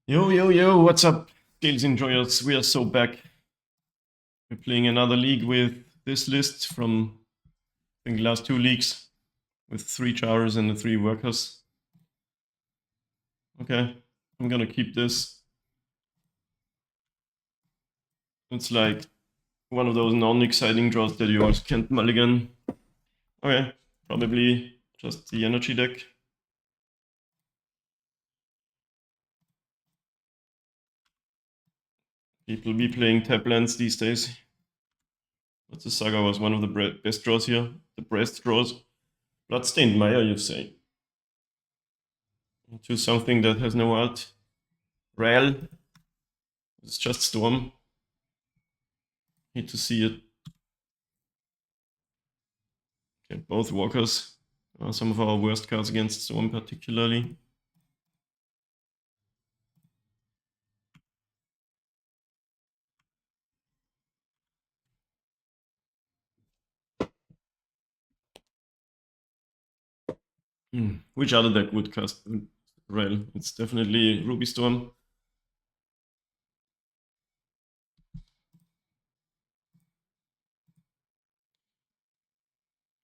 Yo, yo, yo, what's up, Scales enjoyers? We are so back. We're playing another league with this list from, I think, the last two leagues with 3 Jars and the 3 workers. Okay, I'm gonna keep this. It's like one of those non-exciting draws that you also can't mulligan. Okay, probably just the energy deck. People be playing tap lands these days. But the Saga was one of the best draws here. The best draws. Bloodstained Mire, you say? Into something that has no art. Rel. It's just Storm. Hate to see it. Okay, both walkers are some of our worst cards against Storm, particularly. Which other deck would cast Rel? It's definitely Ruby Storm.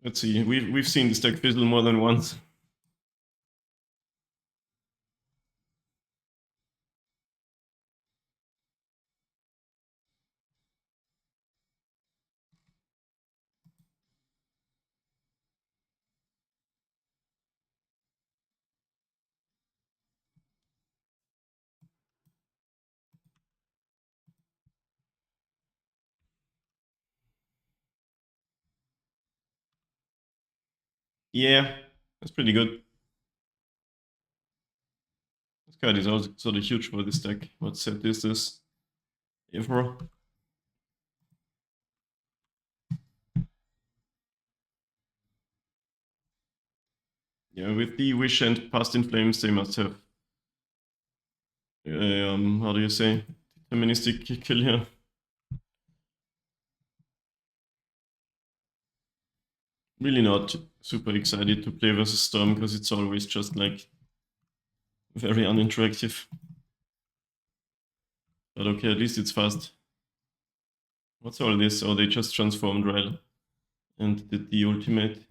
Let's see. We've seen this deck fizzle more than once. Yeah, that's pretty good. This card is also sort of huge for this deck. What set is this? Ever? Yeah, with the Wish and Past in Flames, they must have, how do you say, deterministic kill here. Really not super excited to play versus Storm because it's always just like very uninteractive. But okay, at least it's fast. What's all this? Oh, they just transformed Rel and did the ultimate.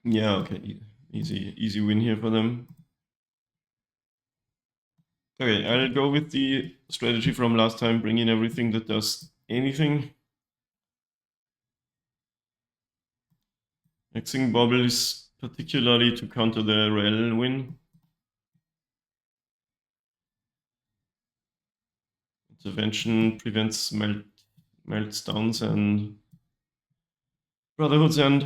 Yeah, okay, easy win here for them. Okay, I'll go with the strategy from last time, bring in everything that does anything. Hexing Bobble is particularly to counter the Rel win. Intervention prevents meltdowns and Brotherhood's End.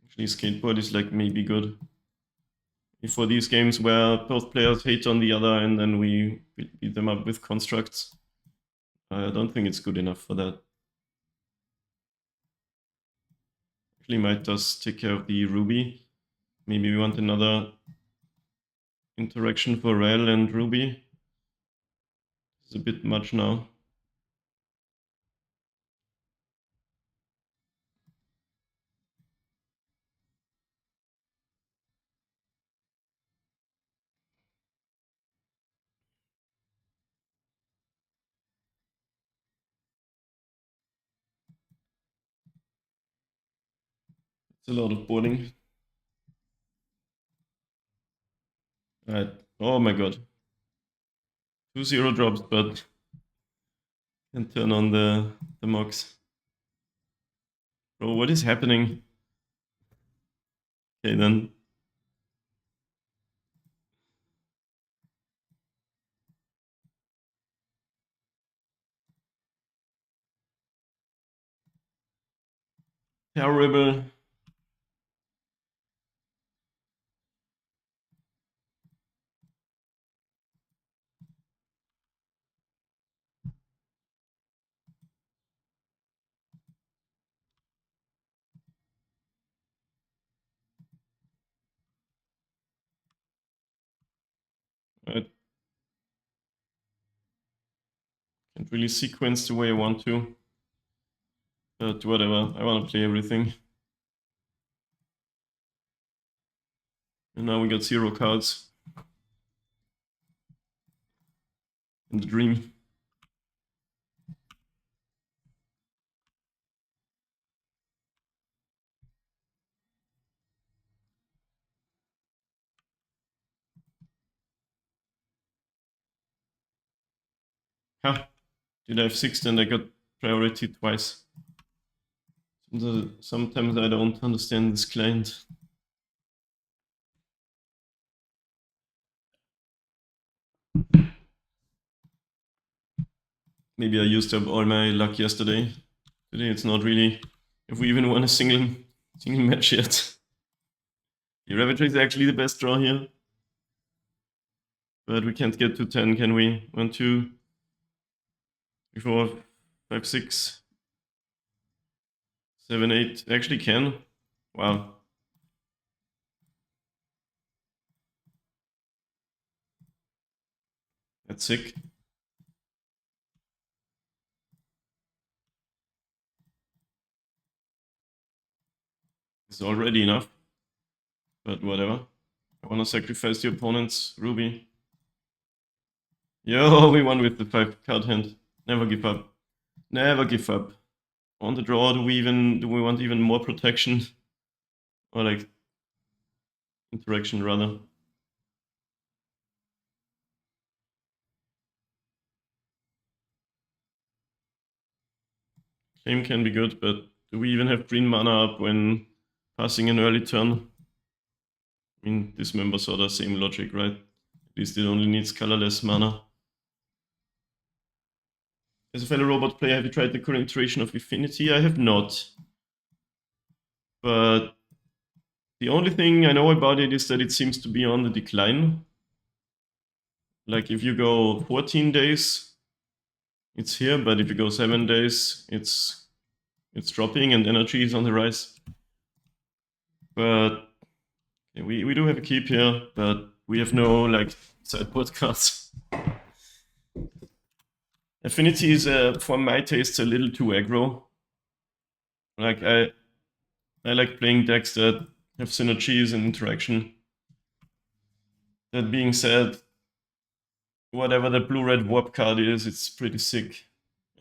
Actually, Skateboard is like maybe good. For these games where both players hate on the other and then we beat them up with constructs. I don't think it's good enough for that. Actually might just take care of the Ruby. Maybe we want another interaction for Rel and Ruby. It's a bit much now. It's a lot of boarding. Alright. Oh my god. 2-0 drops, but can turn on the mocks. Bro, what is happening? Okay, then. Terrible. Right. Can't really sequence the way I want to. But whatever, I want to play everything. And now we got 0 cards. In the dream. Ha! Did I have 6 then I got priority twice. Sometimes I don't understand this client. Maybe I used up all my luck yesterday. Today it's not really, if we even won a single match yet. The Ravager is actually the best draw here. But we can't get to 10, can we? 1, 2, 3, 4, 5, 6, 7, 8. Actually can. Wow. That's sick. It's already enough. But whatever. I wanna sacrifice the opponent's Ruby. Yo, we won with the 5 card hand. Never give up. Never give up. On the draw, do we want even more protection? Or like interaction rather. Claim can be good, but do we even have green mana up when passing an early turn? I mean, this member saw the same logic, right? At least it only needs colorless mana. As a fellow robot player, have you tried the current iteration of Affinity? I have not. But the only thing I know about it is that it seems to be on the decline. Like if you go 14 days, it's here, but if you go 7 days, it's dropping and energy is on the rise. But yeah, we do have a keep here, but we have no like sideboard cards. Affinity is, for my taste, a little too aggro. Like I like playing decks that have synergies and interaction. That being said, whatever the blue-red warp card is, it's pretty sick.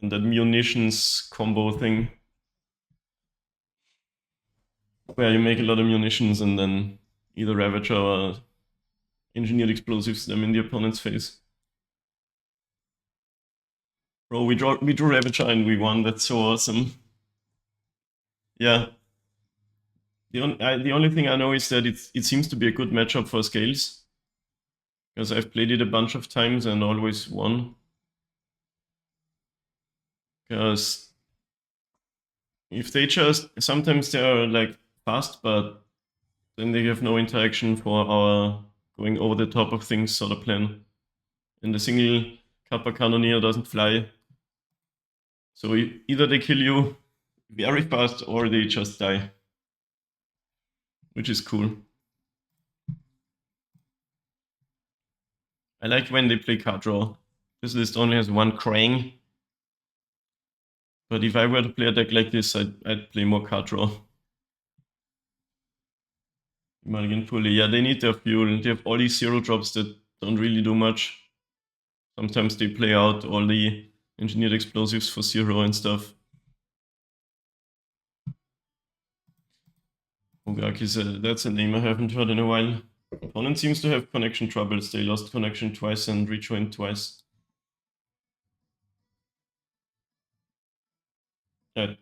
And that munitions combo thing, where you make a lot of munitions and then either Ravager or engineered explosives them in the opponent's face. Bro, we drew Ravager and we won. That's so awesome. Yeah. The only thing I know is that it seems to be a good matchup for Scales. Because I've played it a bunch of times and always won. Because if they just, sometimes they're like fast, but then they have no interaction for our going over the top of things sort of plan. And the single Kappa Cannoneer doesn't fly. So either they kill you very fast or they just die. Which is cool. I like when they play card draw. This list only has 1 Krang. But if I were to play a deck like this, I'd play more card draw. Mulligan Pulley, yeah, they need their fuel. They have all these 0 drops that don't really do much. Sometimes they play out all the engineered explosives for 0 and stuff. Ogaki, that's a name I haven't heard in a while. Opponent seems to have connection troubles. They lost connection twice and rejoined twice. Yeah.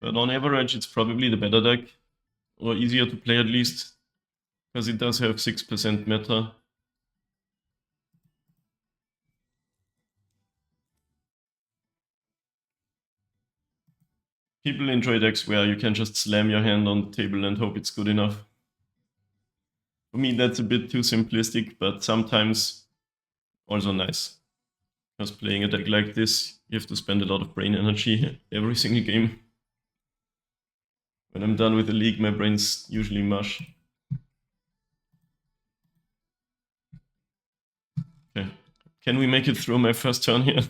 But on average, it's probably the better deck, or easier to play at least, because it does have 6% meta. People enjoy decks where you can just slam your hand on the table and hope it's good enough. For me, that's a bit too simplistic, but sometimes also nice. Because playing a deck like this, you have to spend a lot of brain energy every single game. When I'm done with the league, my brain's usually mush. Okay. Can we make it through my first turn here?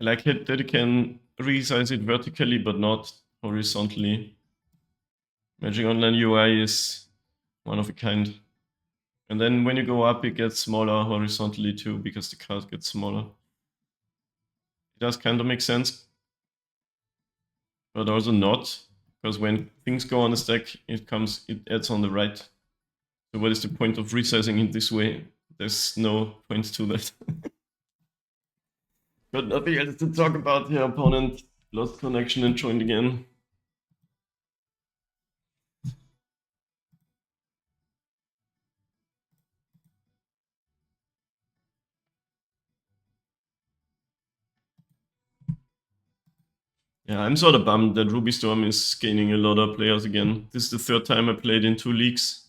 I like it that you can resize it vertically, but not horizontally. Magic Online UI is one of a kind. And then when you go up, it gets smaller horizontally too, because the card gets smaller. It does kind of make sense, but also not, because when things go on the stack, it adds on the right. So what is the point of resizing it this way? There's no point to that. But nothing else to talk about here. Opponent lost connection and joined again. Yeah, I'm sort of bummed that Ruby Storm is gaining a lot of players again. This is the third time I played in 2 leagues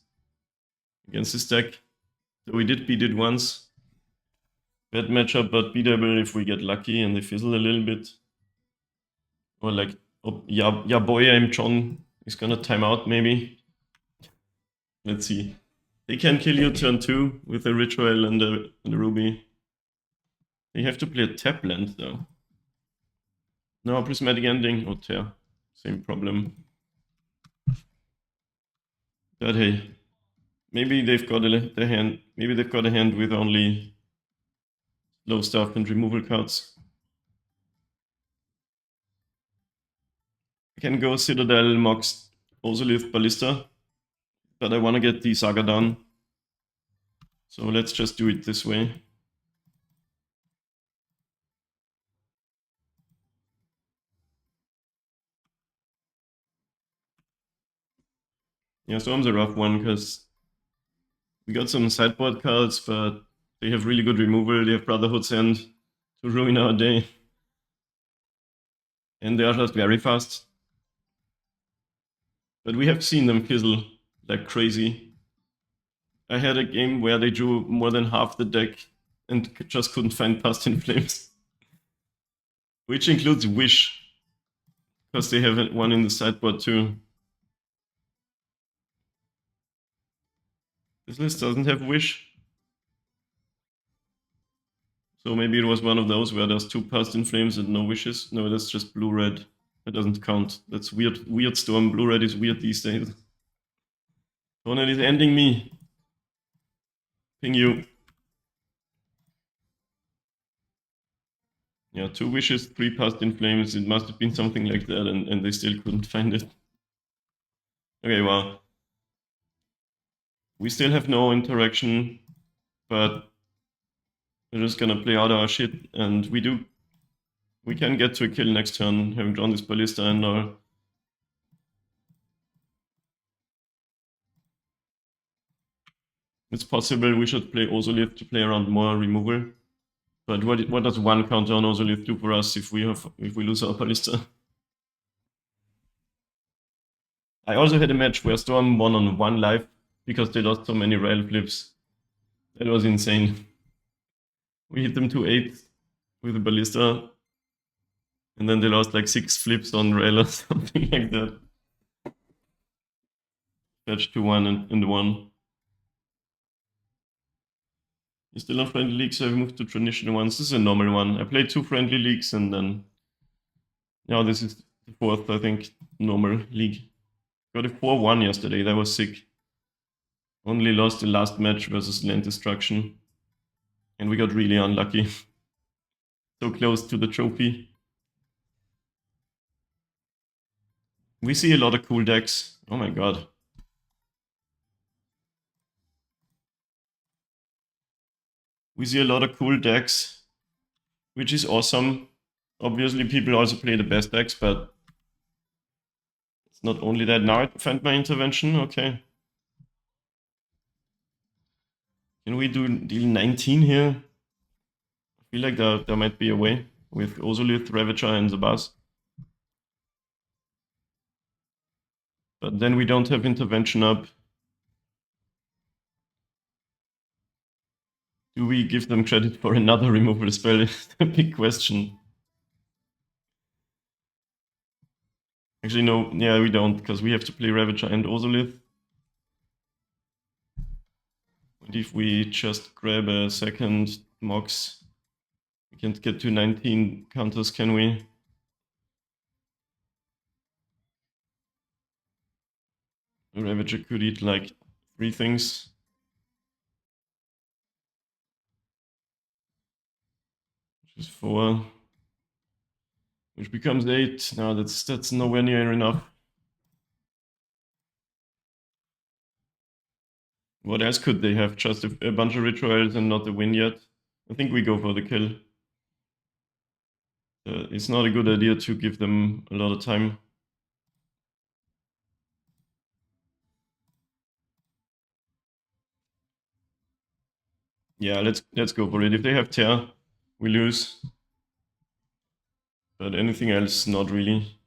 against this deck. So we did beat it once. Bad matchup, but beatable if we get lucky and they fizzle a little bit. Or like, oh, yeah, boy, I'm John is gonna time out maybe. Let's see. They can kill you turn 2 with a Ritual and a Ruby. They have to play a tap land though. No, Prismatic Ending. Oh, tear. Same problem. But hey, maybe they've got a hand. Maybe they've got a hand with only low stuff and removal cards. I can go Citadel, Mox, Ozolith, Ballista, but I want to get the Saga done. So let's just do it this way. Yeah, Storm's a rough one because we got some sideboard cards, but they have really good removal. They have Brotherhood's End to ruin our day. And they are just very fast. But we have seen them fizzle like crazy. I had a game where they drew more than half the deck and just couldn't find Past in Flames. Which includes Wish, because they have one in the sideboard too. This list doesn't have Wish. So maybe it was one of those where there's 2 Past in Flames and no Wishes. No, that's just blue-red. That doesn't count. That's weird. Weird Storm. Blue-red is weird these days. Opponent is ending me. Ping you. Yeah, 2 Wishes, 3 Past in Flames. It must have been something like that, and they still couldn't find it. Okay, well. We still have no interaction, but we're just gonna play out our shit, and we can get to a kill next turn, having drawn this Ballista and all. It's possible we should play Ozolith to play around more removal. But what does 1 counter on Ozolith do for us if we lose our Ballista? I also had a match where Storm won on 1 life because they lost so many rail flips. That was insane. We hit them to 8 with a Ballista, and then they lost like 6 flips on rail or something like that. Fetch 2-1 and 1. You're still on friendly leagues, so I've moved to traditional ones. This is a normal one. I played 2 friendly leagues and then now this is the 4th, I think, normal league. Got a 4-1 yesterday, that was sick. Only lost the last match versus Land Destruction. And we got really unlucky. So close to the trophy. We see a lot of cool decks. Oh my god. We see a lot of cool decks, which is awesome. Obviously, people also play the best decks, but it's not only that. Now I find my intervention. Okay. Can we do deal 19 here? I feel like there might be a way with Ozolith, Ravager, and Zabaz. But then we don't have intervention up. Do we give them credit for another removal spell? Is the big question. Actually, no, yeah, we don't, because we have to play Ravager and Ozolith. And if we just grab a second Mox, we can't get to 19 counters, can we? The Ravager could eat like 3 things. Which is 4. Which becomes 8. No, that's nowhere near enough. What else could they have? Just a bunch of rituals and not a win yet? I think we go for the kill. It's not a good idea to give them a lot of time. Yeah, let's go for it. If they have tear, we lose. But anything else, not really.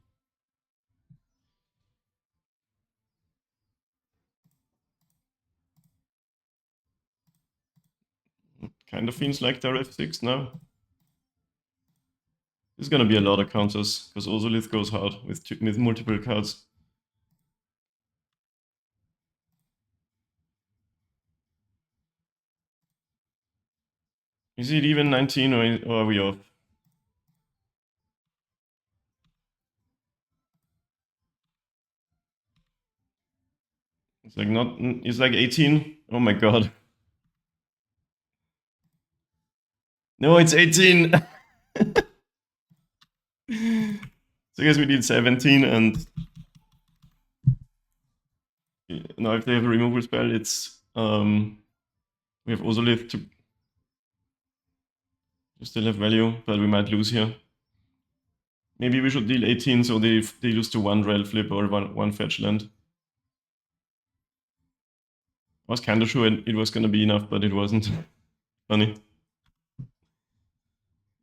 Kind of feels like they're F6 now. There's gonna be a lot of counters, because Ozolith goes hard with multiple cards. Is it even 19 or are we off? It's like not. It's like 18. Oh my god. No, it's 18. So I guess we need 17, and now if they have a removal spell, it's we have Ozolith to still have value, but we might lose here. Maybe we should deal 18 so they lose to 1 Rel flip or one fetch land. I was kind of sure it was gonna be enough, but it wasn't. Funny.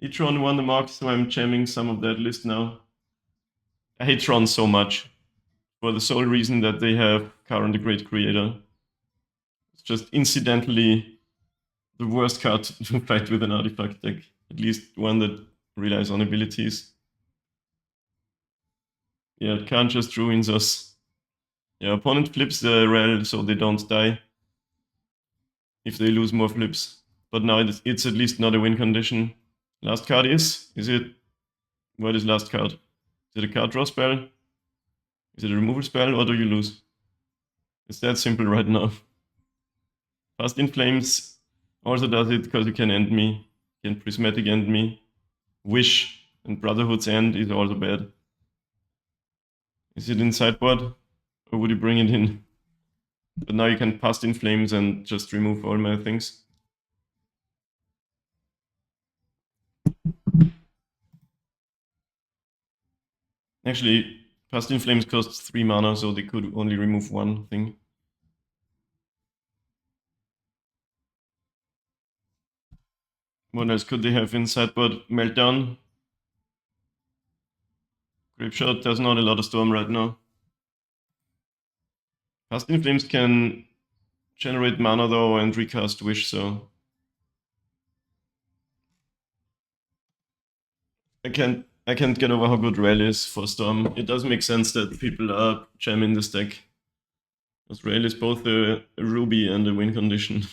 E-Tron won the mark, so I'm jamming some of that list now. I hate Tron so much, for the sole reason that they have Karon the Great Creator. It's just incidentally the worst card to fight with an artifact deck. At least one that relies on abilities. Yeah, it can't just ruins us. Yeah, opponent flips the Rel so they don't die if they lose more flips. But now it's at least not a win condition. Last card is it? What is last card? Is it a card draw spell? Is it a removal spell, or do you lose? It's that simple right now. Fast in Flames also does it because you can end me. You can Prismatic end me. Wish and Brotherhood's end is also bad. Is it in sideboard? Or would you bring it in? But now you can Fast in Flames and just remove all my things. Actually, Fast in Flames costs 3 mana, so they could only remove 1 thing. What else could they have in sideboard? Meltdown. Grapeshot, there's not a lot of storm right now. Fast in Flames can generate mana though and recast Wish, so I can't get over how good Rail is for Storm. It does make sense that people are jamming this deck. Because Rail is both a Ruby and a win condition.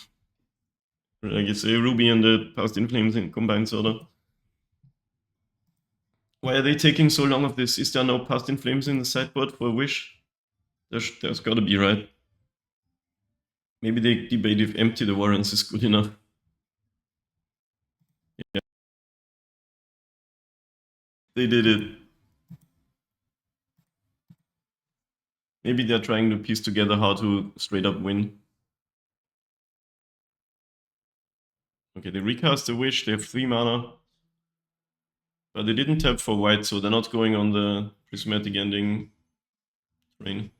Like it's a Ruby and a Past in Flames in combined sorta. Why are they taking so long of this? Is there no Past in Flames in the sideboard for Wish? There's gotta be, right? Maybe they debate if Empty the Warrens is good enough. Yeah. They did it. Maybe they're trying to piece together how to straight up win. Okay, they recast the Wish, they have 3 mana. But they didn't tap for white, so they're not going on the prismatic ending train.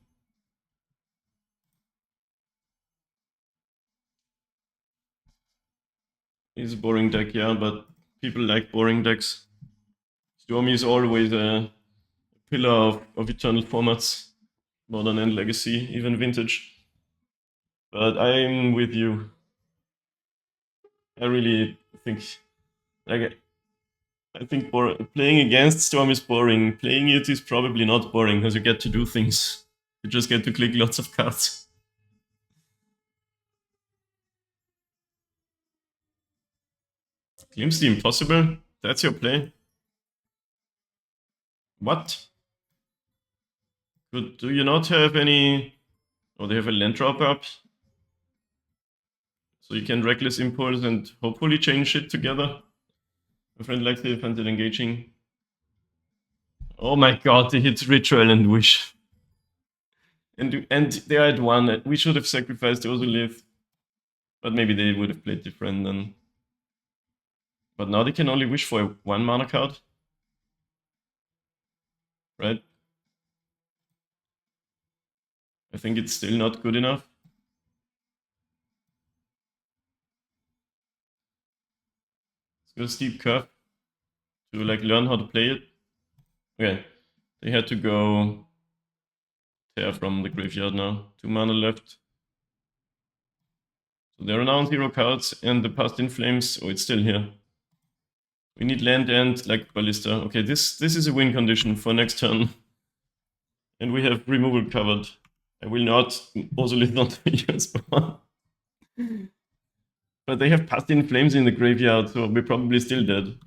It's a boring deck, yeah, but people like boring decks. Stormy is always a pillar of eternal formats, modern and legacy, even vintage. But I'm with you. I really think, like, I think playing against Storm is boring. Playing it is probably not boring because you get to do things. You just get to click lots of cards. Glimpse the Impossible? That's your play? What? Good. Do you not have any... Oh, they have a land drop up? So you can Reckless Impulse and hopefully chain shit together? My friend likes the defensive engaging. Oh my god, they hit Ritual and Wish. And they are at 1. We should have sacrificed Ozolith. But maybe they would have played different then. But now they can only wish for a 1 mana card. Right? I think it's still not good enough. It's got a steep curve to like learn how to play it. Okay, they had to go tear from the graveyard now. 2 mana left. So there are now 0 cards, and the Past in Flames. Oh, it's still here. We need land and like Ballista. Okay, this is a win condition for next turn. And we have removal covered. I will not also live on the year spawn. But they have Past in Flames in the graveyard, so we're probably still dead.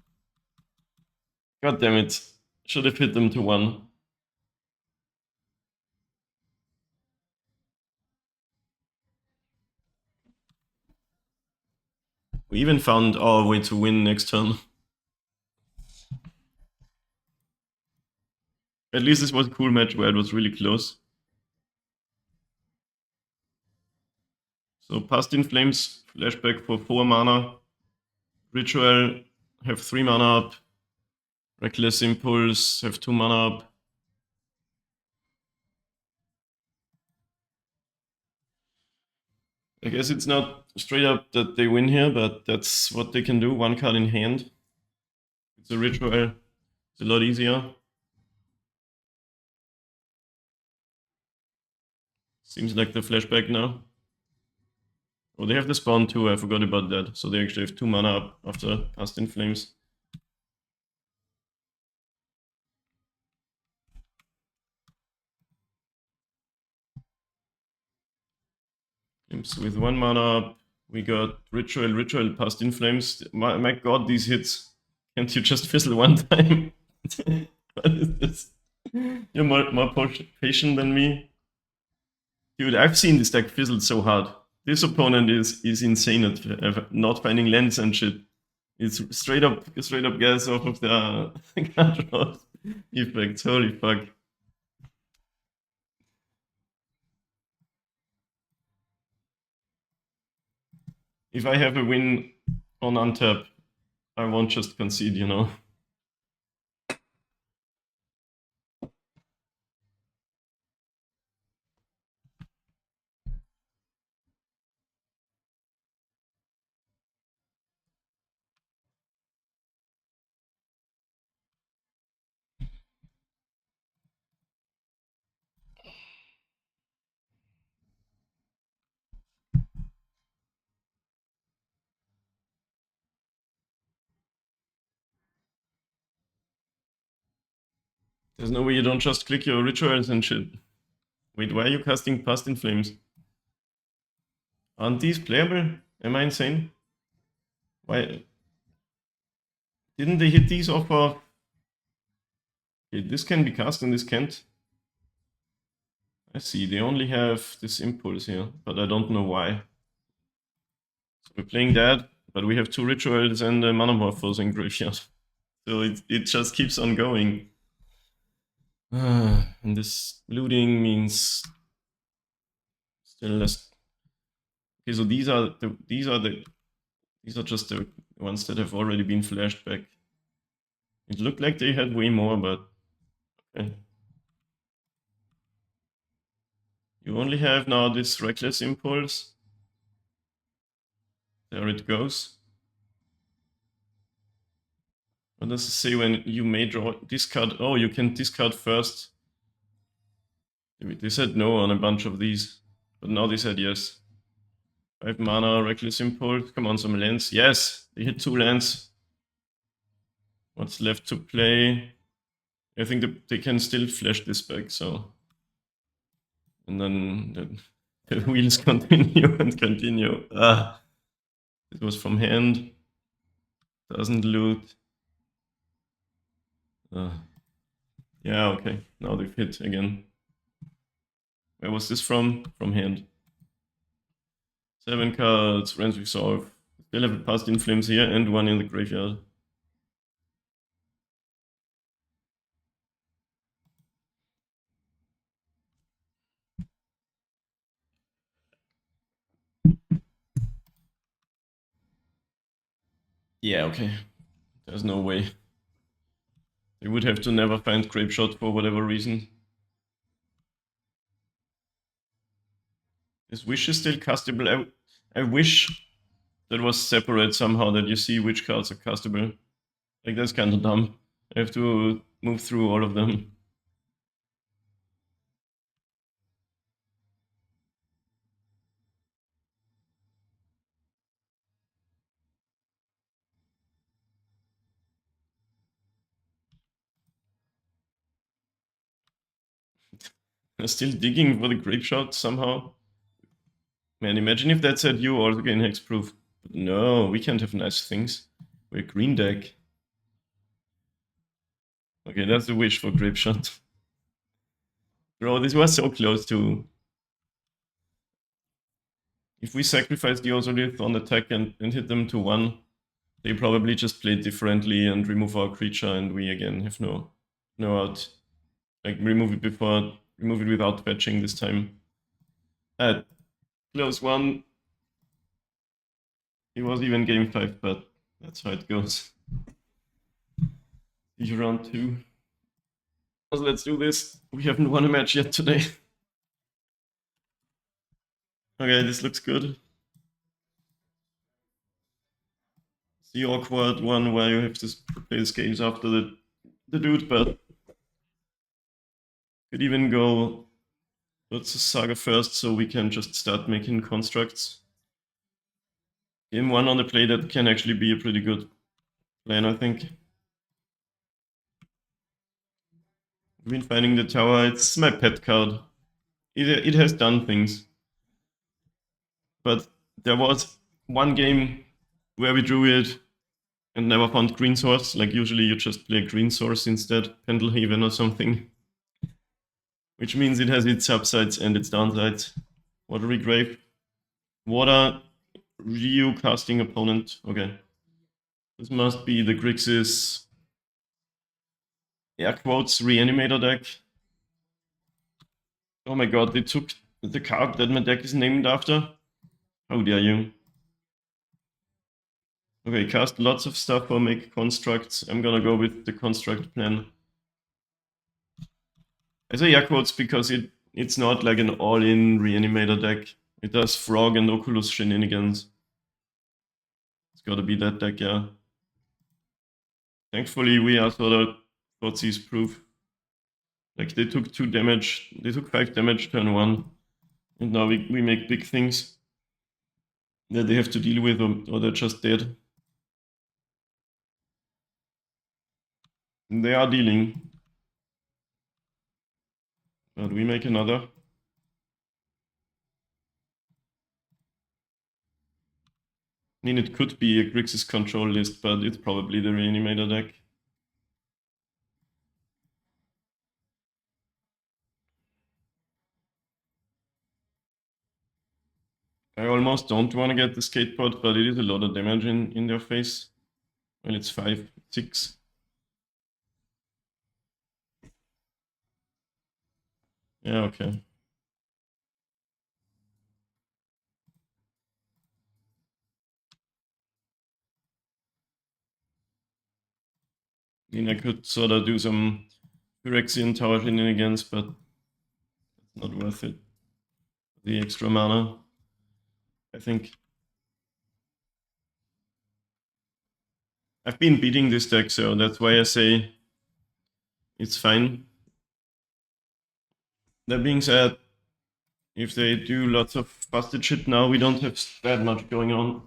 God damn it. Should have hit them to 1. We even found our way to win next turn. At least this was a cool match where it was really close. So Past in Flames, flashback for 4 mana. Ritual, have 3 mana up. Reckless Impulse, have 2 mana up. I guess it's not straight up that they win here, but that's what they can do. 1 card in hand. It's a Ritual. It's a lot easier. Seems like the flashback now. Oh, they have the spawn too, I forgot about that. So they actually have 2 mana up after Past in Flames. With 1 mana up, we got Ritual, Past in Flames. My god, these hits. Can't you just fizzle 1 time? What is this? You're more patient than me. Dude, I've seen this deck fizzle so hard. This opponent is insane at not finding lands and shit. It's straight up gas off of the card draw effects. Holy fuck. If I have a win on untap, I won't just concede, you know. There's no way you don't just click your rituals and shit. Wait, why are you casting Past in Flames? Aren't these playable? Am I insane? Why? Didn't they hit these off of... Okay, this can be cast and this can't. I see, they only have this impulse here, but I don't know why. So we're playing that, but we have 2 rituals and a Manamorphose in graveyard. So it just keeps on going. And this looting means still less. Okay, so these are just the ones that have already been flashed back. It looked like they had way more, but okay. You only have now this Reckless Impulse. There it goes. What does it say when you may draw discard? Oh, you can discard first. They said no on a bunch of these, but now they said yes. 5 mana, Reckless Impulse. Come on, some lands. Yes, they hit 2 lands. What's left to play? I think they can still flash this back, so... And then the wheels continue and continue. Ah, it was from hand. Doesn't loot. Yeah, okay. Now they've hit again. Where was this from? From hand. 7 cards, Rens Resolve. Still have a Past in Flames here and one in the graveyard. Yeah, okay. There's no way. They would have to never find Grape Shot for whatever reason. This Wish is still castable. I wish that was separate somehow, that you see which cards are castable. Like, that's kind of dumb. I have to move through all of them. I'm still digging for the Grape Shot somehow. Man, imagine if that said you also gain hexproof. But no, we can't have nice things. We're green deck. Okay, that's a wish for Grape Shot. Bro, this was so close to... If we sacrifice the Ozolith on attack and hit them to 1, they probably just play differently and remove our creature, and we again have no out. Like, remove it without fetching this time. Close one. It was even game 5, but that's how it goes. See you round 2. So let's do this. We haven't won a match yet today. Okay, this looks good. It's the awkward one where you have to play the games after the dude, but could even go let's Saga first so we can just start making constructs. Game 1 on the play, that can actually be a pretty good plan, I think. I've been finding the tower. It's my pet card. It has done things. But there was one game where we drew it and never found green source. Like, usually you just play green source instead, Pendelhaven or something. Which means it has its upsides and its downsides. Watery Grave. Water, Ryu casting opponent. Okay. This must be the Grixis air quotes Reanimator deck. Oh my god, they took the card that my deck is named after. How dare you? Okay, cast lots of stuff or make constructs. I'm gonna go with the construct plan. I say air quotes because it's not like an all-in Reanimator deck. It does Frog and Oculus shenanigans. It's gotta be that deck, yeah. Thankfully, we are sort of Thoughtseize proof. Like, they took 2 damage, they took 5 damage turn 1, and now we make big things that they have to deal with, or they're just dead. And they are dealing. But we make another. I mean, it could be a Grixis control list, but it's probably the Reanimator deck. I almost don't want to get the skateboard, but it is a lot of damage in their face. Well, it's 5, 6. Yeah, okay. I mean, I could sort of do some Phyrexian tower shenanigans, but it's not worth it. The extra mana, I think. I've been beating this deck, so that's why I say it's fine. That being said, if they do lots of busted shit now, we don't have that much going on.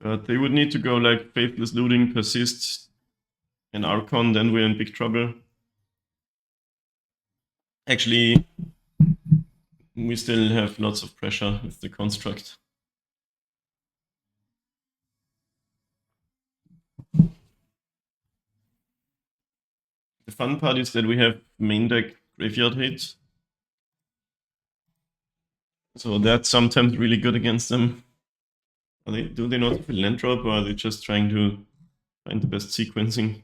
But they would need to go like Faithless Looting, Persist, and Archon, then we're in big trouble. Actually, we still have lots of pressure with the construct. The fun part is that we have main deck graveyard hate. So that's sometimes really good against them. Do they not have a land drop, or are they just trying to find the best sequencing?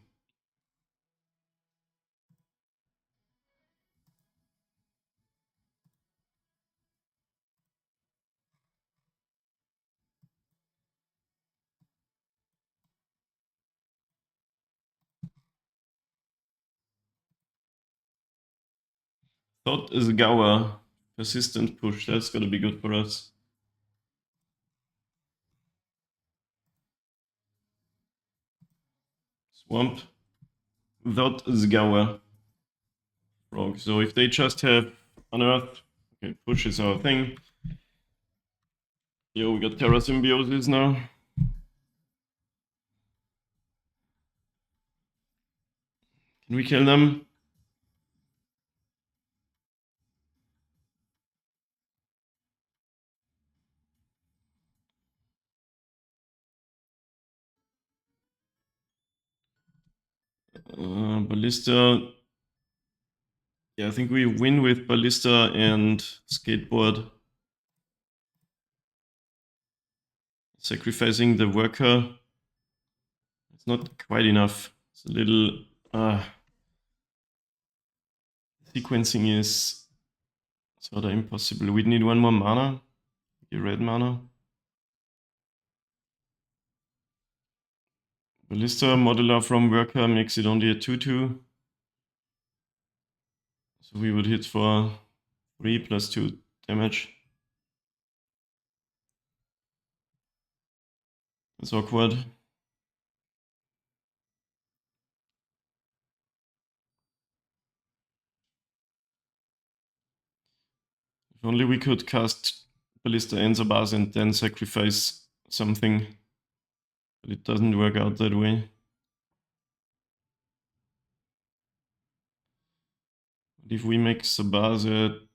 Thought is Gawa. Persistent push, that's gonna be good for us. Swamp. Without Zgawa. Frog. So if they just have Unearth, okay, push is our thing. Yo, we got Terra Symbiosis now. Can we kill them? Ballista. Yeah, I think we win with Ballista and Skateboard. Sacrificing the worker. It's not quite enough. It's a little... sequencing is sort of impossible. We'd need one more mana. A red mana. Ballista modular from worker makes it only a 2/2. So we would hit for 3 plus 2 damage. That's awkward. If only we could cast Ballista and Zabaz and then sacrifice something. But it doesn't work out that way. But if we make Zabaz a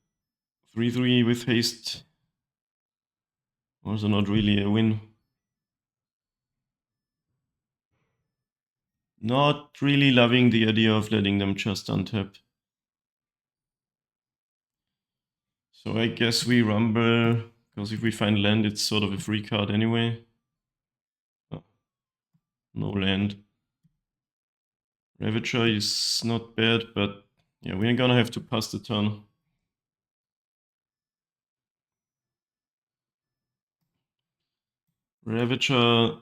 3/3 with haste, also not really a win. Not really loving the idea of letting them just untap. So I guess we rumble, because if we find land, it's sort of a free card anyway. Oh, no land. Ravager is not bad, but yeah, we're gonna have to pass the turn. Ravager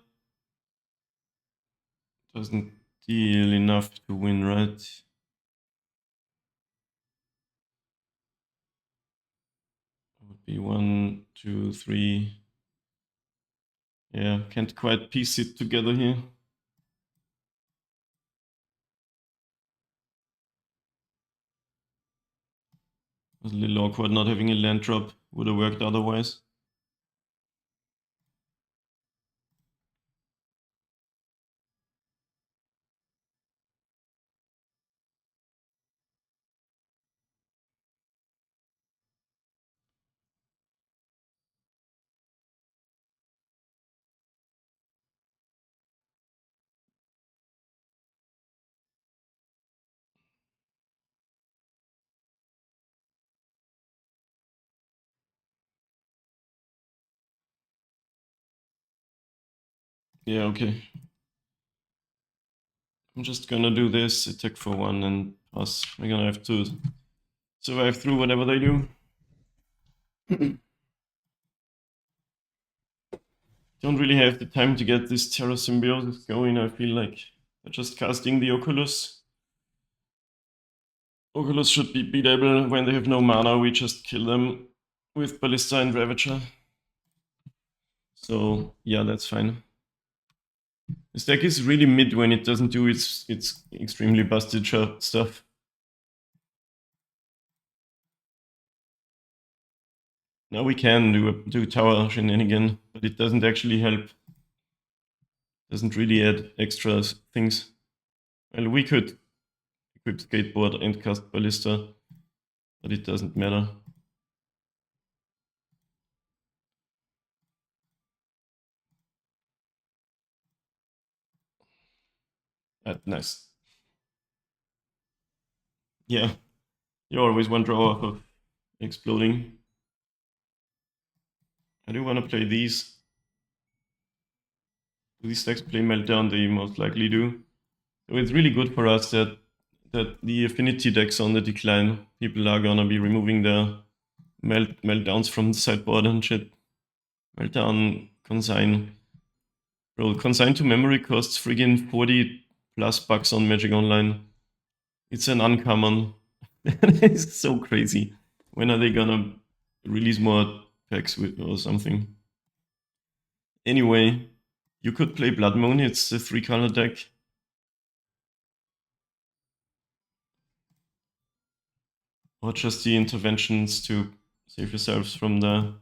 doesn't deal enough to win, right? Would be 1, 2, 3. Yeah, can't quite piece it together here. It was a little awkward not having a land drop. Would have worked otherwise. Yeah, okay. I'm just gonna do this, attack for 1 and pass. We're gonna have to survive through whatever they do. Don't really have the time to get this Terra Symbiosis going. I feel like they're just casting the Oculus. Oculus should be beatable. When they have no mana, we just kill them with Ballista and Ravager. So yeah, that's fine. This deck is really mid when it doesn't do its extremely busted stuff. Now we can do tower shenanigan, but it doesn't actually help. Doesn't really add extra things. Well, we could equip Skateboard and cast Ballista, but it doesn't matter. Nice. Yeah, you always one draw off of exploding. I do want to play these. Do these decks play Meltdown? They most likely do. So it's really good for us that the affinity decks on the decline. People are gonna be removing their meltdowns from the sideboard and shit. Meltdown, Consign. Bro, Consign to memory costs friggin' 40 plus bucks on Magic Online. It's an uncommon. It's so crazy. When are they gonna release more packs with or something? Anyway, you could play Blood Moon. It's a 3-color deck. Or just the interventions to save yourselves from the...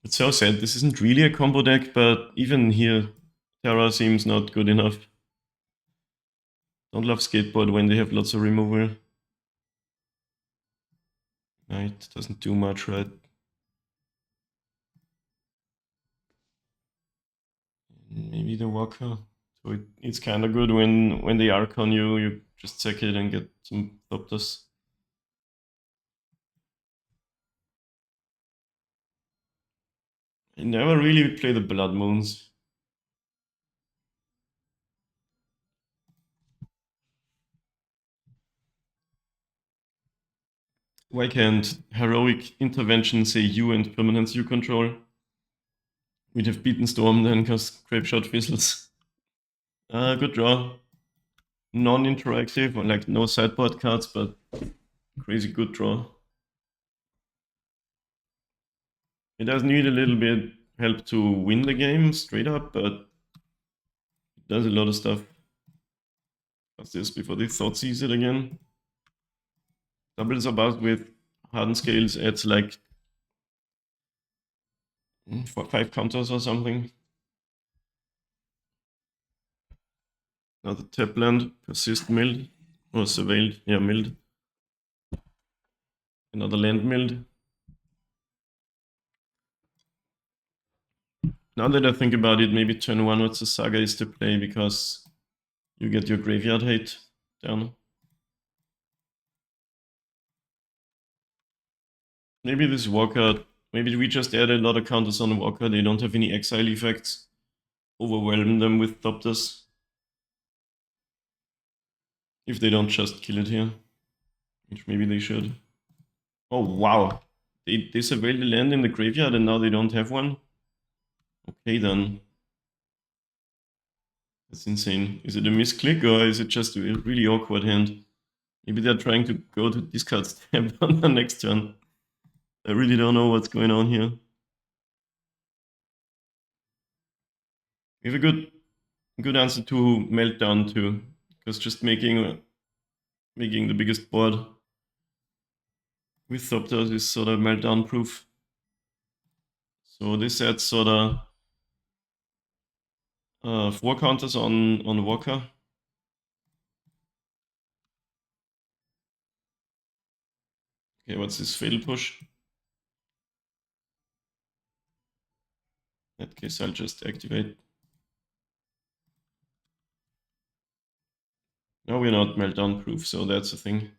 It's so sad. This isn't really a combo deck, but even here, Terra seems not good enough. Don't love Skateboard when they have lots of removal. It doesn't do much, right? Maybe the Walker. So it's kind of good when they arc on you, you just sack it and get some Thopters. I never really play the Blood Moons. Why can't Heroic Intervention say you and permanence you control? We'd have beaten Storm then, because Grapeshot fizzles. Good draw. Non-interactive, or like no sideboard cards, but crazy good draw. It does need a little bit help to win the game straight up, but it does a lot of stuff. What's this before they thought sees it again? Double Zabaz with Hardened scales adds like 5 counters or something. Another tap land, persist milled, or surveilled, yeah, milled. Another land milled. Now that I think about it, maybe turn 1 with the Saga is the play, because you get your graveyard hate down. Maybe this Walker, maybe we just add a lot of counters on the Walker, they don't have any exile effects. Overwhelm them with Thopters. If they don't just kill it here. Which maybe they should. Oh wow. They surveilled the land in the graveyard and now they don't have one? Okay then. That's insane. Is it a misclick or is it just a really awkward hand? Maybe they're trying to go to discard step on the next turn. I really don't know what's going on here. We have a good answer to Meltdown too. Because just making the biggest board with Thopters is sort of Meltdown proof. So this adds sort of 4 counters on Walker. Okay, what's this fatal push? In that case, I'll just activate. No, we're not Meltdown proof, so that's the thing.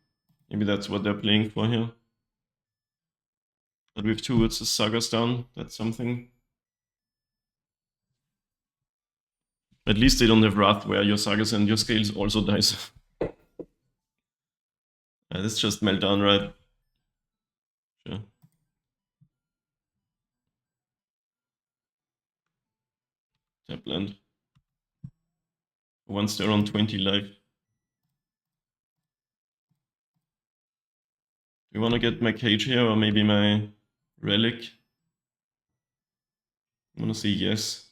Maybe that's what they're playing for here. But with 2, it's a Sagas down. That's something. At least they don't have Wrath where your Sagas and your Scales also dies. That's just Meltdown, right? Sure. Tap land. Once they're on 20 life. Do you want to get my Cage here or maybe my Relic? I want to say yes.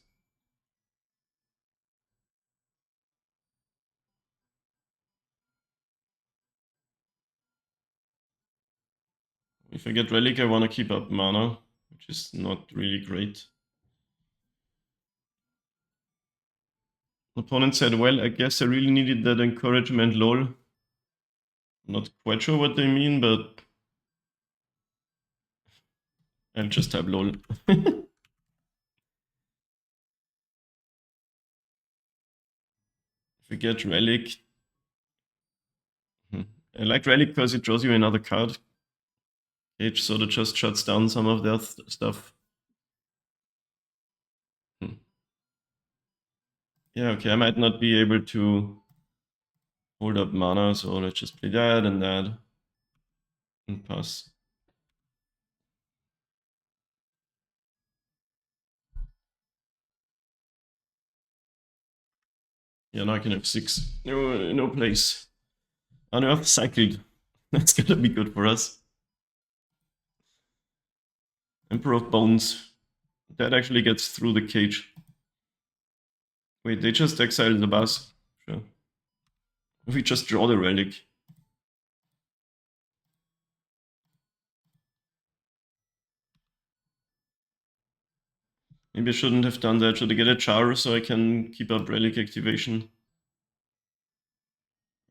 If I get Relic, I want to keep up mana, which is not really great. Opponent said, well, I guess I really needed that encouragement, lol. Not quite sure what they mean, but I'll just type lol. If we get Relic, I like Relic because it draws you another card. Cage sort of just shuts down some of their stuff. Yeah, okay, I might not be able to hold up mana, so let's just play that and pass. Yeah, now I can have 6. No place. Unearth cycled. That's gonna be good for us. Emperor of Bones. That actually gets through the cage. Wait, they just exiled the Zabaz. Sure. We just draw the Relic. Maybe I shouldn't have done that. Should I get a Char so I can keep up Relic activation?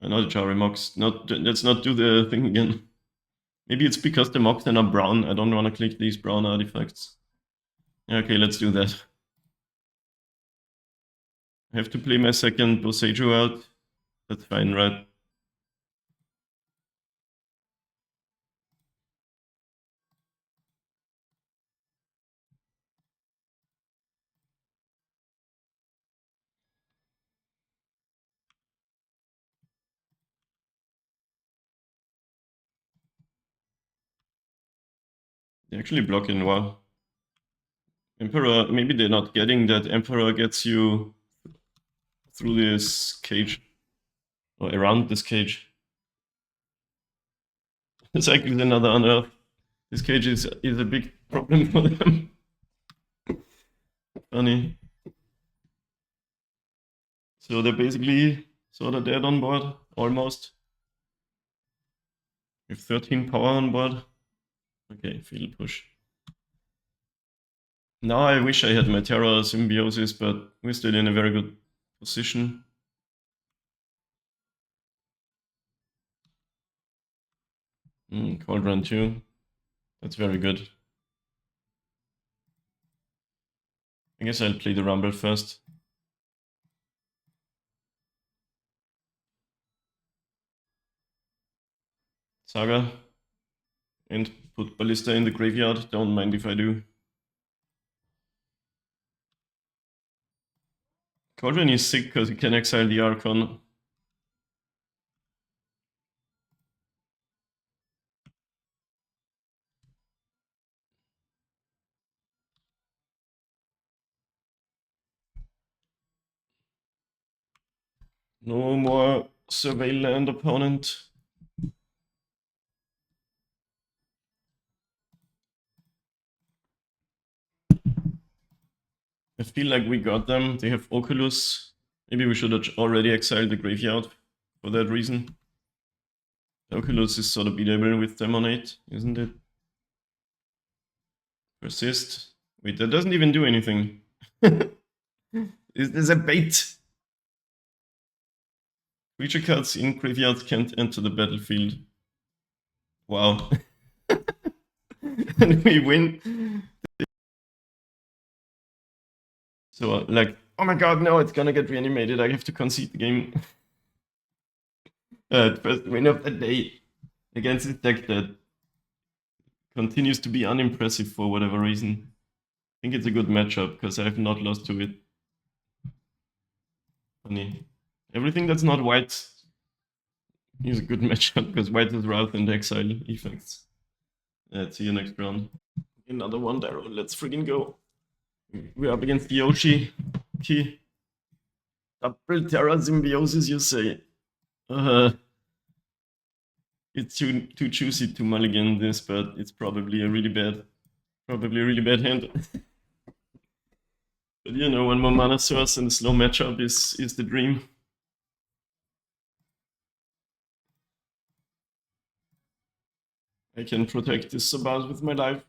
Not a Char, Mox. Let's not do the thing again. Maybe it's because the Mox are brown. I don't want to click these brown artifacts. Okay, let's do that. I have to play my second Boseiju out. That's fine, right? They actually block in well. Emperor, maybe they're not getting that Emperor gets you through this cage. Or around this cage. It's actually another unearth. This cage is a big problem for them. Funny. So they're basically sort of dead on board, almost. We have 13 power on board. Okay, field push. Now I wish I had my Terra Symbiosis, but we're still in a very good position. Cauldron 2. That's very good. I guess I'll play the Rumble first. Saga. And put Ballista in the graveyard. Don't mind if I do. Cauldron is sick because he can exile the Archon. No more Surveil Land opponent. I feel like we got them. They have Oculus. Maybe we should have already exiled the graveyard for that reason. Oculus is sort of beatable with Demonate, isn't it? Persist. Wait, that doesn't even do anything. Is this a bait? Creature cards in graveyards can't enter the battlefield. Wow. And we win. So, like, oh my god, no, it's gonna get reanimated. I have to concede the game. First win of the day against this deck that continues to be unimpressive for whatever reason. I think it's a good matchup because I have not lost to it. Funny. Everything that's not white is a good matchup because white is Wrath and Exile effects. See you next round. Another one, Daryl. Let's friggin' go. We're up against the Yoshi. Key. Double Terra Symbiosis, you say? It's too juicy to mulligan this, but it's probably a really bad hand. But you know, one more mana source and a slow matchup is the dream. I can protect this Zabaz with my life.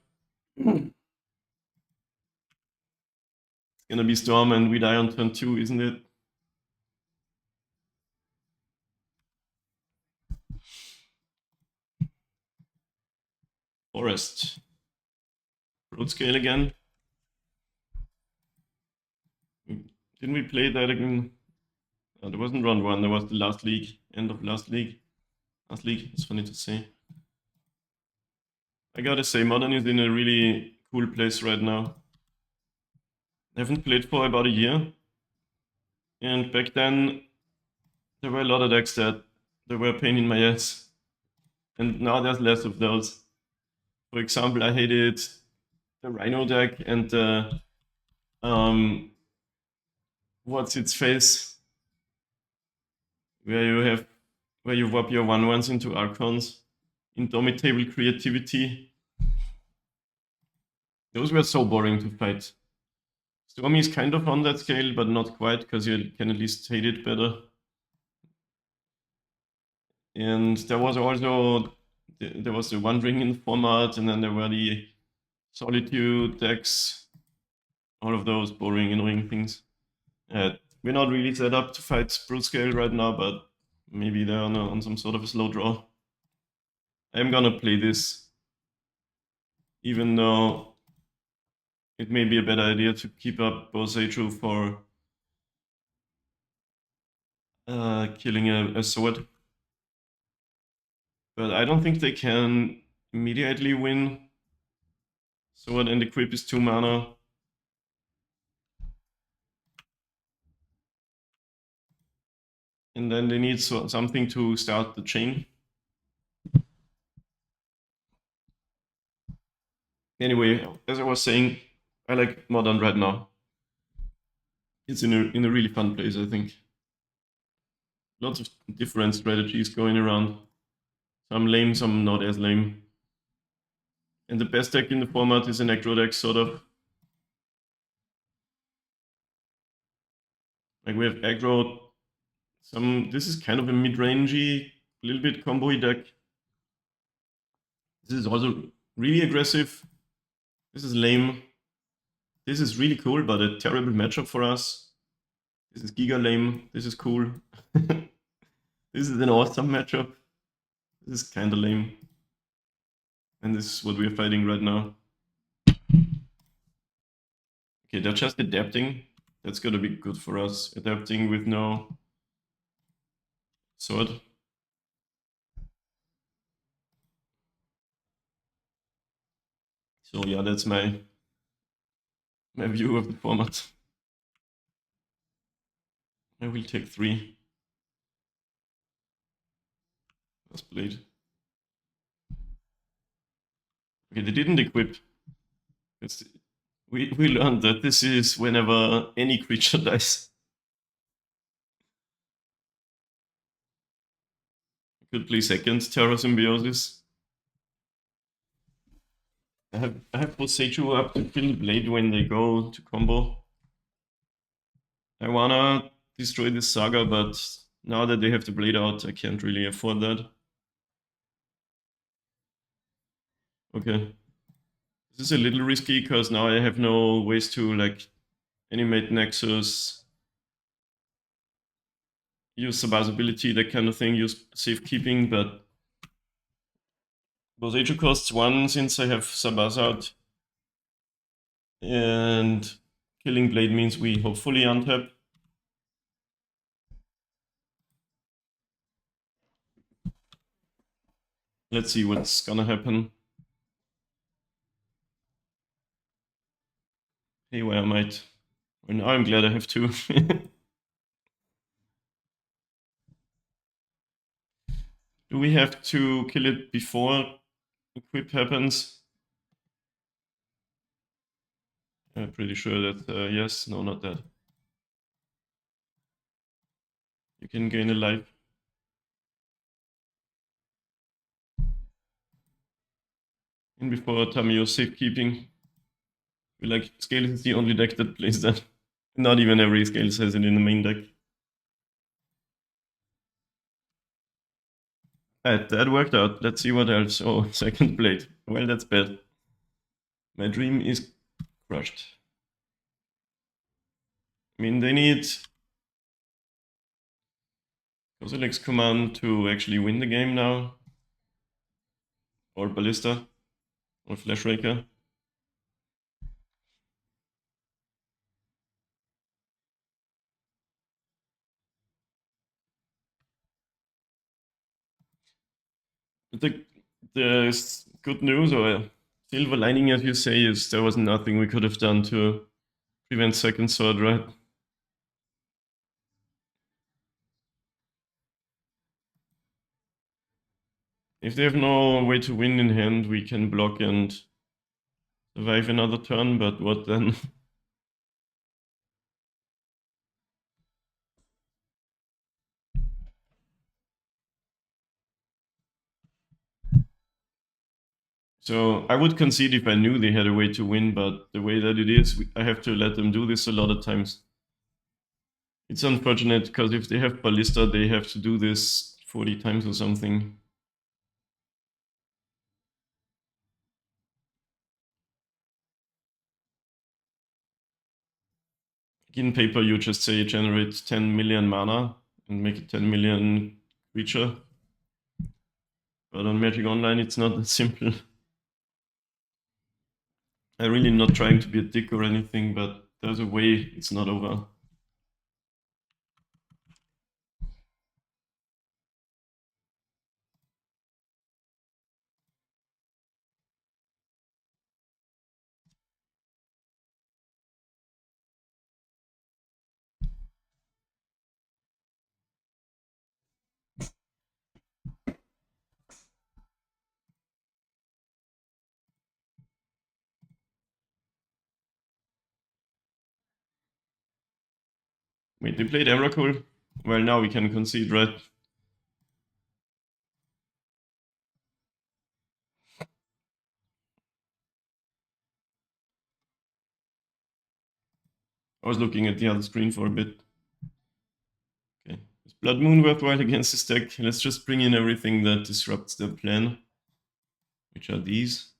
It's gonna be Storm and we die on turn 2, isn't it? Forest. Broodscale again. Didn't we play that again? No, there wasn't round 1, there was the last league. End of last league. Last league, it's funny to say. I gotta say, Modern is in a really cool place right now. I haven't played for about a year. And back then, there were a lot of decks that were a pain in my ass. And now there's less of those. For example, I hated the Rhino deck and the what's its face? Where you whop your 1/1s into Archons. Indomitable Creativity. Those were so boring to fight. Stormy is kind of on that scale, but not quite, because you can at least hate it better. And there was also the One Ring in the format, and then there were the Solitude decks. All of those boring, annoying things. We're not really set up to fight Broodscale right now, but maybe they're on some sort of a slow draw. I'm gonna play this, even though it may be a better idea to keep up Boros for killing a sword. But I don't think they can immediately win. Sword and equip is 2 mana. And then they need something to start the chain. Anyway, as I was saying, I like Modern right now. It's in a really fun place, I think. Lots of different strategies going around. Some lame, some not as lame. And the best deck in the format is an aggro deck, sort of. Like we have aggro. This is kind of a mid-rangey, a little bit combo-y deck. This is also really aggressive. This is lame. This is really cool, but a terrible matchup for us. This is giga lame. This is cool. This is an awesome matchup. This is kinda lame. And this is what we're fighting right now. Okay, they're just adapting. That's gonna be good for us. Adapting with no sword. So yeah, that's my view of the format. I will take 3. First blade. Okay, they didn't equip. We learned that this is whenever any creature dies. I could play second Terror Symbiosis. I have Boseiju up to kill Blade when they go to combo. I wanna destroy this Saga, but now that they have the Blade out, I can't really afford that. Okay. This is a little risky, because now I have no ways to like animate Nexus, use Zabaz ability, that kind of thing, use safekeeping, but Boseiju costs 1 since I have Zabaz out. And killing Blade means we hopefully untap. Let's see what's gonna happen. Hey, where I might. Well, now I'm glad I have 2. Do we have to kill it before equip happens? I'm pretty sure that, yes, no, not that. You can gain a life. And before Tamiyo safekeeping. Like, Scales is the only deck that plays that. Not even every Scales has it in the main deck. That worked out. Let's see what else. Oh, second blade. Well, that's bad. My dream is crushed. I mean, they need Kozilek's command to actually win the game now. Or Ballista. or Flash Raker. The good news, or silver lining, as you say, is there was nothing we could have done to prevent second sword, right? If they have no way to win in hand, we can block and survive another turn, but what then? So I would concede if I knew they had a way to win, but the way that it is, I have to let them do this a lot of times. It's unfortunate, because if they have Ballista, they have to do this 40 times or something. In paper, you just say generate 10 million mana and make a 10 million creature. But on Magic Online, it's not that simple. I'm really not trying to be a dick or anything, but there's a way it's not over. Wait, they played Emrakul? Well, now we can concede, right? I was looking at the other screen for a bit. Okay. Is Blood Moon worthwhile against this deck? Let's just bring in everything that disrupts the plan, which are these.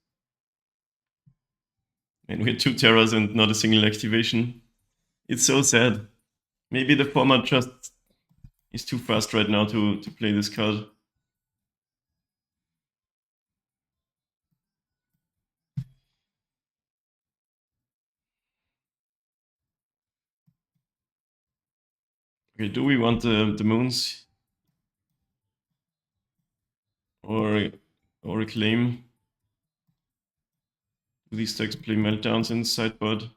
And we had 2 Terras and not a single activation. It's so sad. Maybe the format just is too fast right now to play this card. Okay, do we want the moons? Or a claim? Do these decks play meltdowns in sideboard?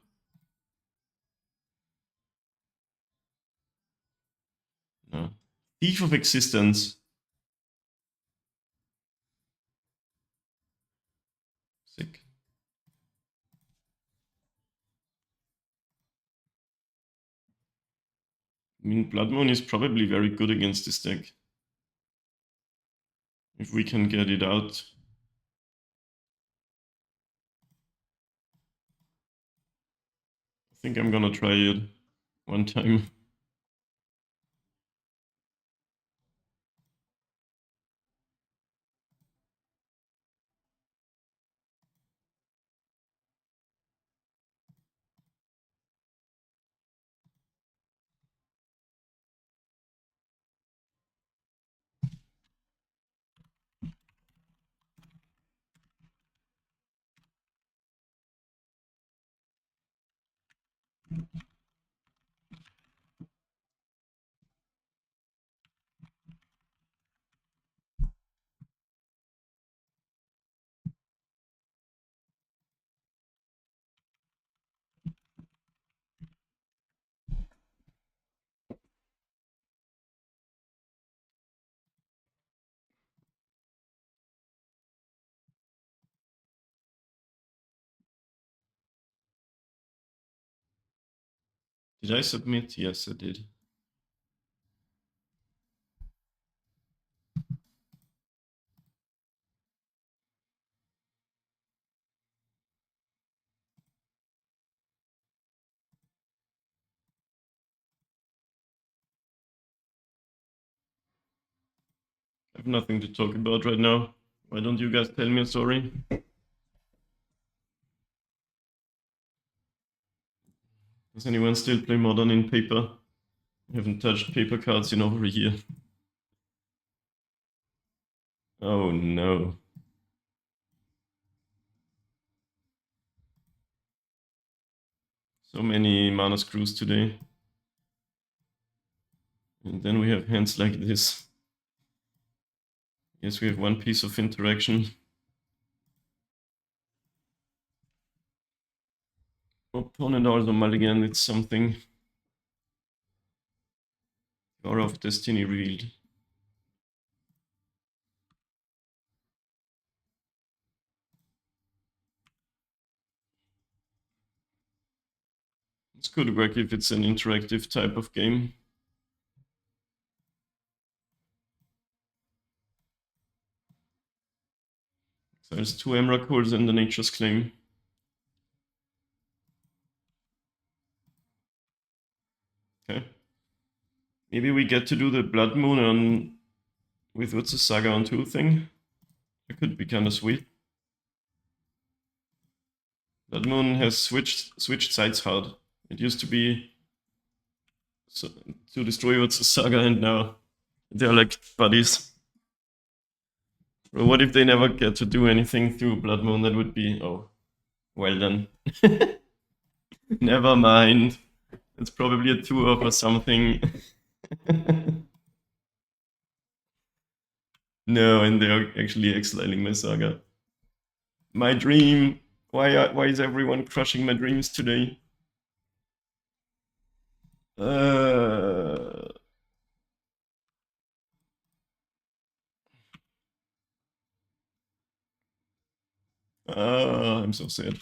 No. Thief of Existence. Sick. I mean, Blood Moon is probably very good against this deck. If we can get it out. I think I'm gonna try it one time. Did I submit? Yes, I did. I have nothing to talk about right now. Why don't you guys tell me a story? Does anyone still play Modern in paper? I haven't touched paper cards in over a year. Oh no. So many mana screws today. And then we have hands like this. Yes, we have one piece of interaction. Opponent also mulligan, it's something. Aura of Destiny revealed. This could work if it's an interactive type of game. So there's 2 Emrakul's and the Nature's Claim. Okay. Maybe we get to do the Blood Moon on with what's the Saga on 2 thing. That could be kind of sweet. Blood Moon has switched sides hard. It used to be so, to destroy what's the Saga, and now they're like buddies. But what if they never get to do anything through Blood Moon? That would be, oh, well done. Never mind. It's probably a 2-off or something. No, and they're actually exiling my Saga. My dream. Why is everyone crushing my dreams today? I'm so sad.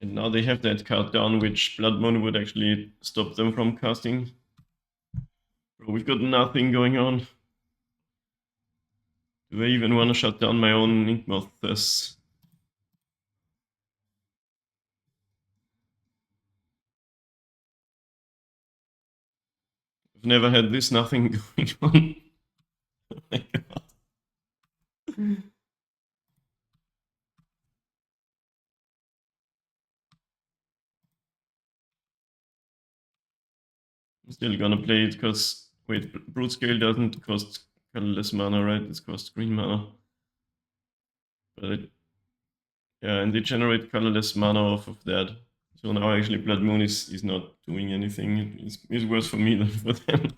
And now they have that card down, which Blood Moon would actually stop them from casting. Bro, we've got nothing going on. Do I even want to shut down my own Inkmoth? This. I've never had this nothing going on. Oh my god. I'm still gonna play it because, wait, Broodscale doesn't cost colorless mana, right? It costs green mana. But it, yeah, and they generate colorless mana off of that. So now actually Blood Moon is not doing anything. It's worse for me than for them.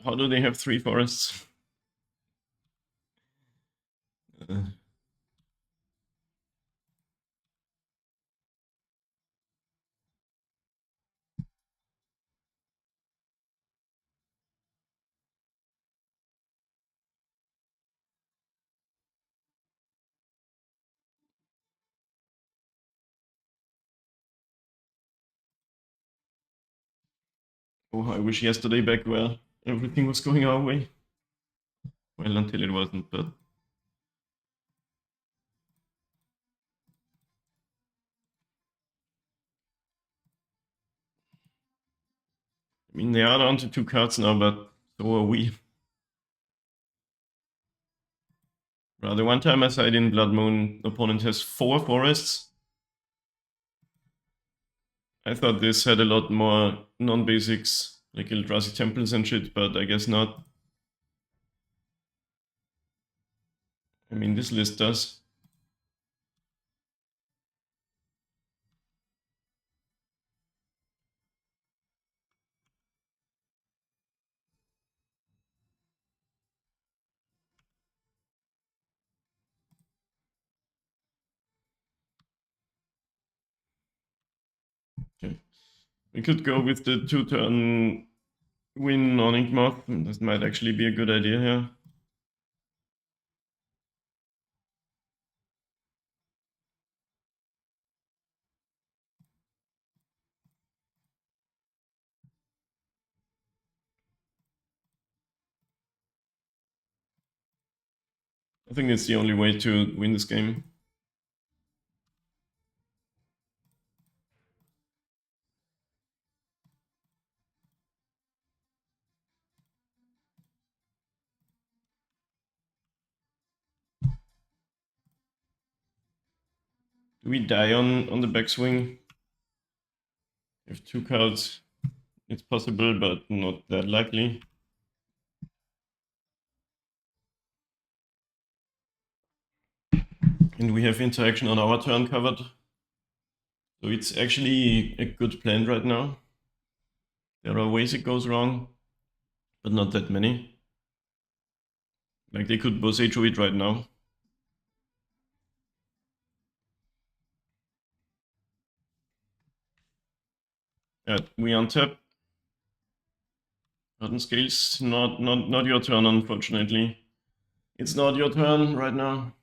How do they have 3 forests? Oh, I wish yesterday back where everything was going our way. Well, until it wasn't, but I mean, they are down to 2 cards now, but so are we. Rather, one time I said in Blood Moon, opponent has 4 forests. I thought this had a lot more non-basics, like Eldrazi temples and shit, but I guess not. I mean, this list does. Okay. We could go with the 2-turn win on Inkmoth. This might actually be a good idea here. I think it's the only way to win this game. Do we die on the backswing? If 2 cards, it's possible, but not that likely. And we have interaction on our turn covered. So it's actually a good plan right now. There are ways it goes wrong, but not that many. Like they could both HO it right now. We untap. Hardened scales, not your turn, unfortunately. It's not your turn right now.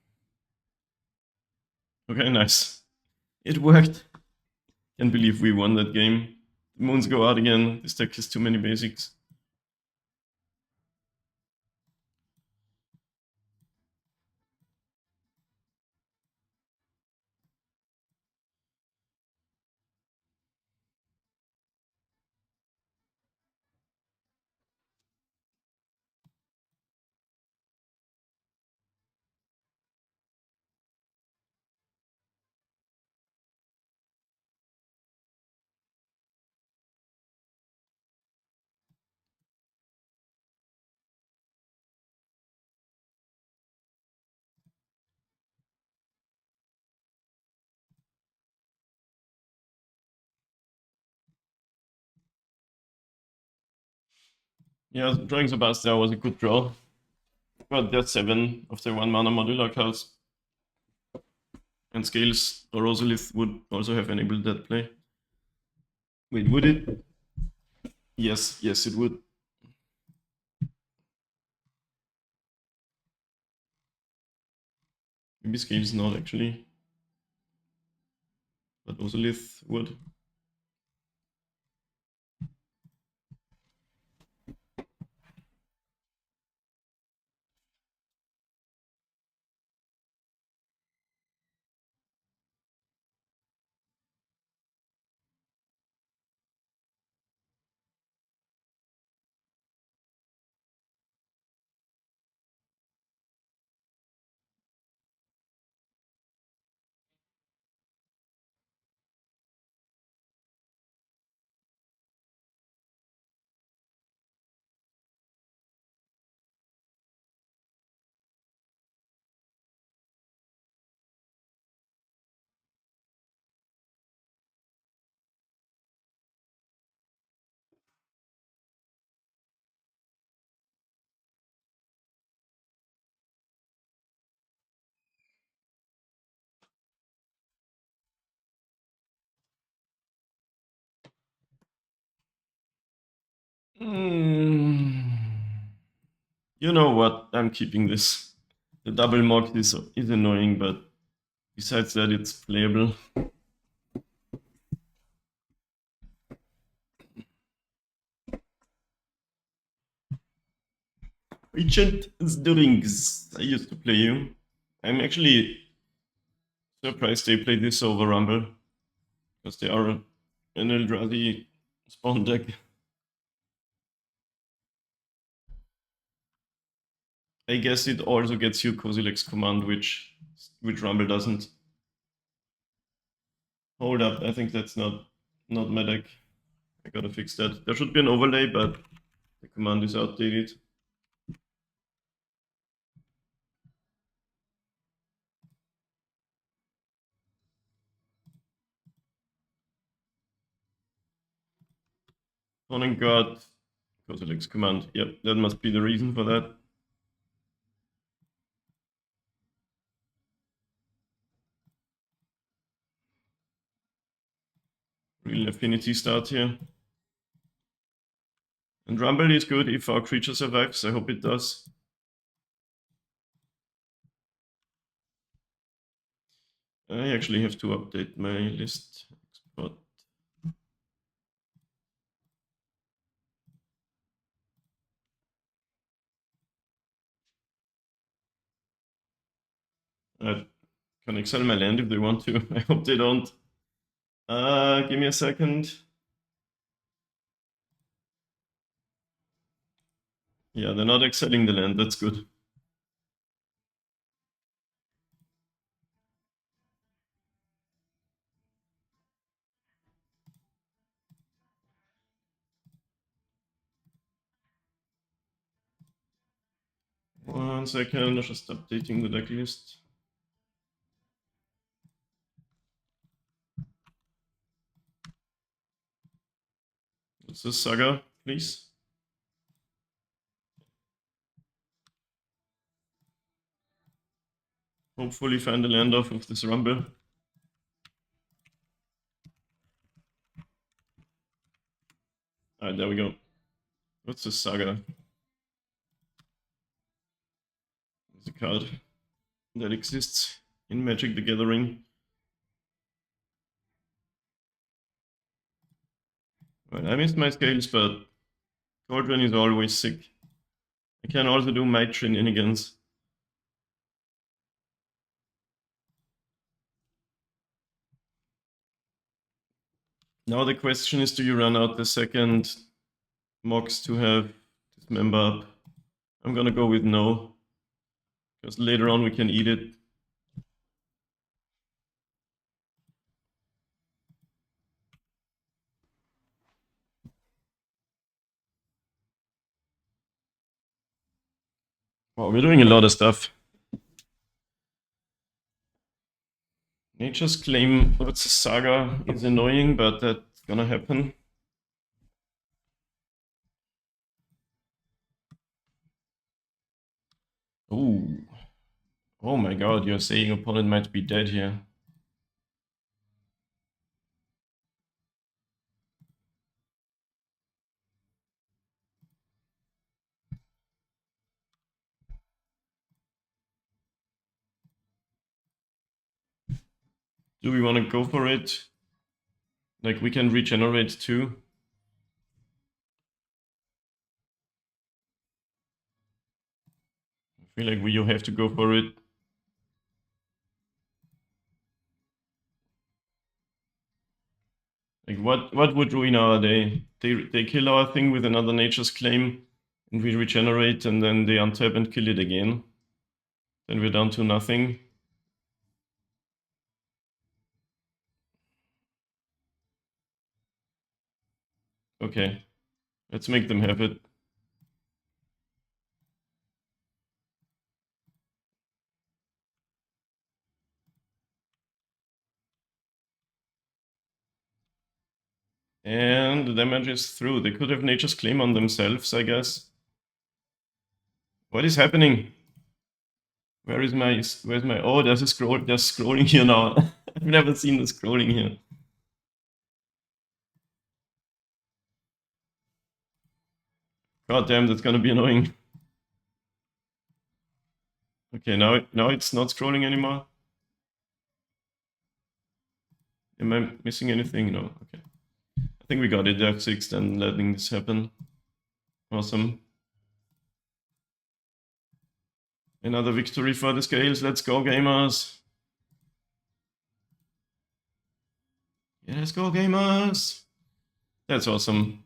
Okay, nice. It worked. Can't believe we won that game. The moons go out again. This deck has too many basics. Yeah, drawing Zabaz there was a good draw. But there's 7 of the 1-mana modular cards. And Scales or Rosalith would also have enabled that play. Wait, would it? Yes, it would. Maybe Scales not actually. But Rosalith would. You know what? I'm keeping this. The double mock is annoying, but besides that, it's playable. Regent Sturings. I used to play you. I'm actually surprised they play this over Rumble. Because they are an Eldrazi spawn deck. I guess it also gets you Kozilek's command, which Rumble doesn't. Hold up, I think that's not my deck. I gotta fix that. There should be an overlay, but the command is outdated. Opponent got Kozilek's command. Yep, that must be the reason for that. real affinity start here. And Rumble is good if our creature survives. I hope it does. I actually have to update my list. Export. I can excel my land if they want to. I hope they don't. Give me a second. Yeah, they're not excelling the land. That's good. One second, just updating the deck list. What's this saga, please? Hopefully find a land off of this Rumble. Alright, there we go. What's this saga? There's a card that exists in Magic the Gathering. Well, I missed my scales, but Cauldron is always sick. I can also do my shenanigans. Now the question is, do you run out the second Mox to have Dismember up? I'm gonna go with no, because later on we can eat it. Wow, we're doing a lot of stuff. Nature's Claim, what's a saga, is annoying, but that's gonna happen. Ooh. Oh my god, you're saying opponent might be dead here. Do we want to go for it? Like, we can regenerate too. I feel like you have to go for it. Like, what would ruin our day? They kill our thing with another Nature's Claim, and we regenerate, and then they untap and kill it again. Then we're down to nothing. Okay, let's make them have it. And the damage is through. They could have Nature's Claim on themselves, I guess. What is happening? Where's my, oh, there's scrolling here now. I've never seen the scrolling here. God damn, that's gonna be annoying. Okay, now it's not scrolling anymore. Am I missing anything? No, okay. I think we got it, F6, then letting this happen. Awesome. Another victory for the scales. Let's go, gamers. Yeah, let's go, gamers. That's awesome.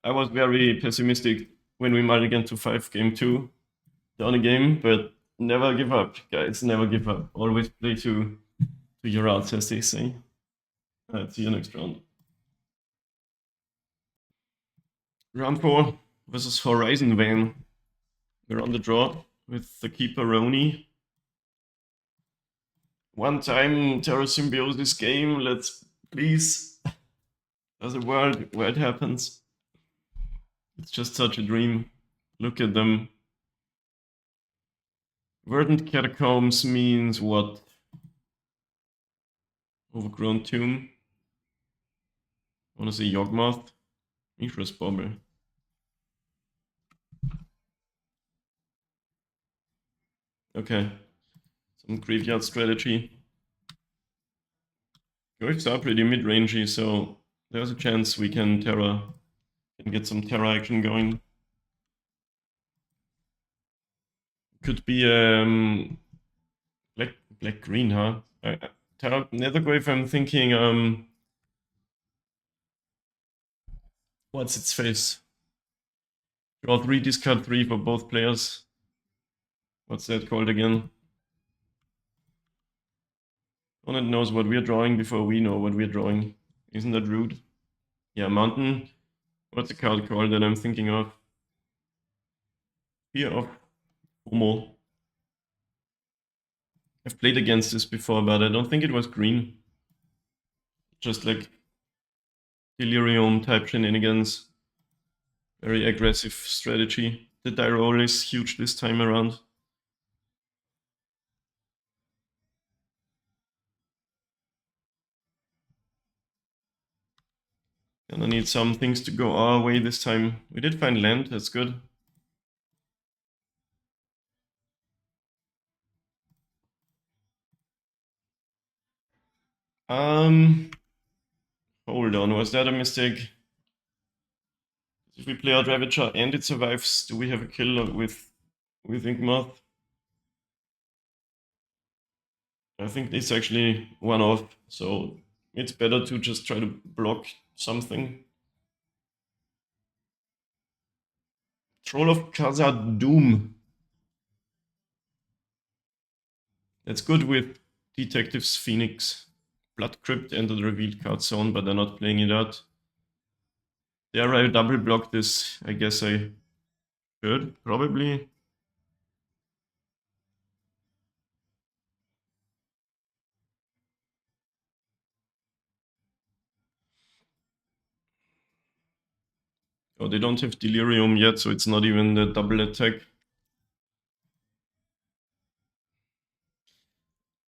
I was very pessimistic when we mulliganed to 5 game 2 down a game, but never give up, guys. Never give up. Always play to your odds, as they say. Alright, see you next round. Round 4 versus Horizon Van. We're on the draw with the Keeper Roni. One time Terra Symbiosis game, let's please. There's a world where it happens. It's just such a dream. Look at them. Verdant Catacombs means what? Overgrown Tomb. wanna say Yawgmoth? Mishra's Bauble. Okay. Some graveyard strategy. Ghosts are pretty mid-rangey, so there's a chance we can Terra and get some Terra action going. Could be black green, huh? Terra Nethergrave, I'm thinking what's its face? Draw 3, discard 3 for both players. What's that called again? Opponent knows what we're drawing before we know what we're drawing. Isn't that rude? Yeah, Mountain. What's the card called that I'm thinking of? Fear of Homo. I've played against this before, but I don't think it was green. Just like Delirium type shenanigans. Very aggressive strategy. The die roll is huge this time around. Gonna need some things to go our way this time. We did find land, that's good. Hold on, was that a mistake? If we play out Ravager and it survives, do we have a kill with Inkmoth? I think it's actually one off, so it's better to just try to block something. Troll of Khazad-dûm. That's good with Detectives Phoenix. Blood Crypt entered the revealed card zone, but they're not playing it out. Dare I double block this? I guess I should, probably. Oh, they don't have Delirium yet, so it's not even the double attack.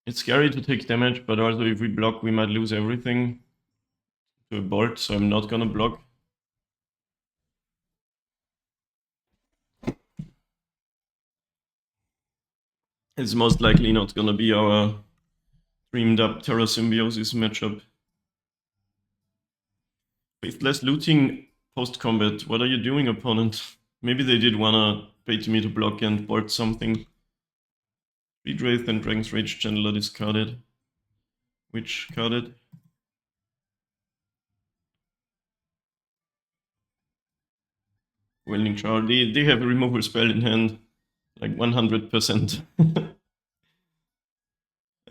It's scary to take damage, but also if we block, we might lose everything to a bolt, so I'm not gonna block. It's most likely not gonna be our dreamed up Terra Symbiosis matchup. Faithless looting post-combat. What are you doing, opponent? Maybe they did wanna bait me to block and bolt something. Reed Wraith and Dragon's Rage Channeler discarded. Which carded? Welding Char. They have a removal spell in hand. Like 100%.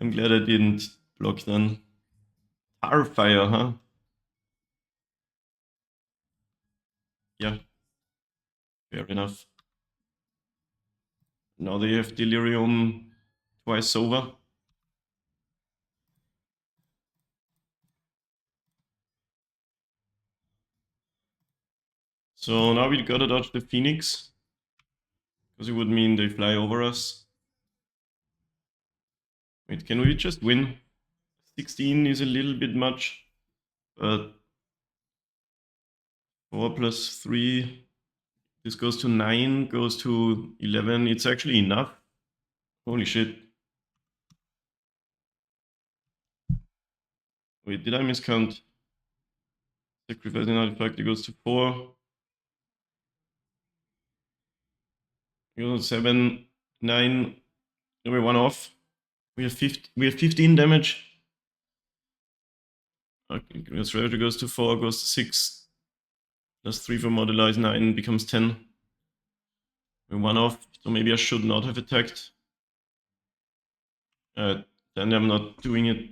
I'm glad I didn't block then. Starfire, huh? Yeah. Fair enough. Now they have Delirium twice over. So now we gotta dodge the Phoenix. Because it would mean they fly over us. Wait, can we just win? 16 is a little bit much. But 4 plus 3. This goes to 9, goes to 11. It's actually enough. Holy shit. Wait, did I miscount? Sacrificing artifact, it goes to 4. It goes to 7, 9. No, we're one off. We have 15 damage. Okay, this Ravager goes to 4, goes to 6. Plus 3 for Modelize, 9 becomes 10. We're one off, so maybe I should not have attacked. Then I'm not doing it.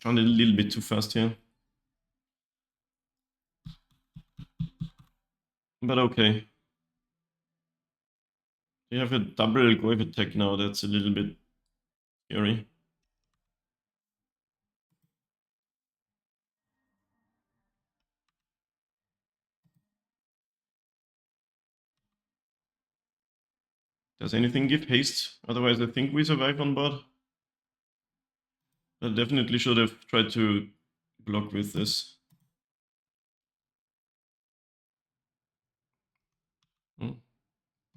Found it a little bit too fast here. But okay. They have a double Goive attack now, that's a little bit scary. Does anything give haste? Otherwise I think we survive on board. I definitely should have tried to block with this.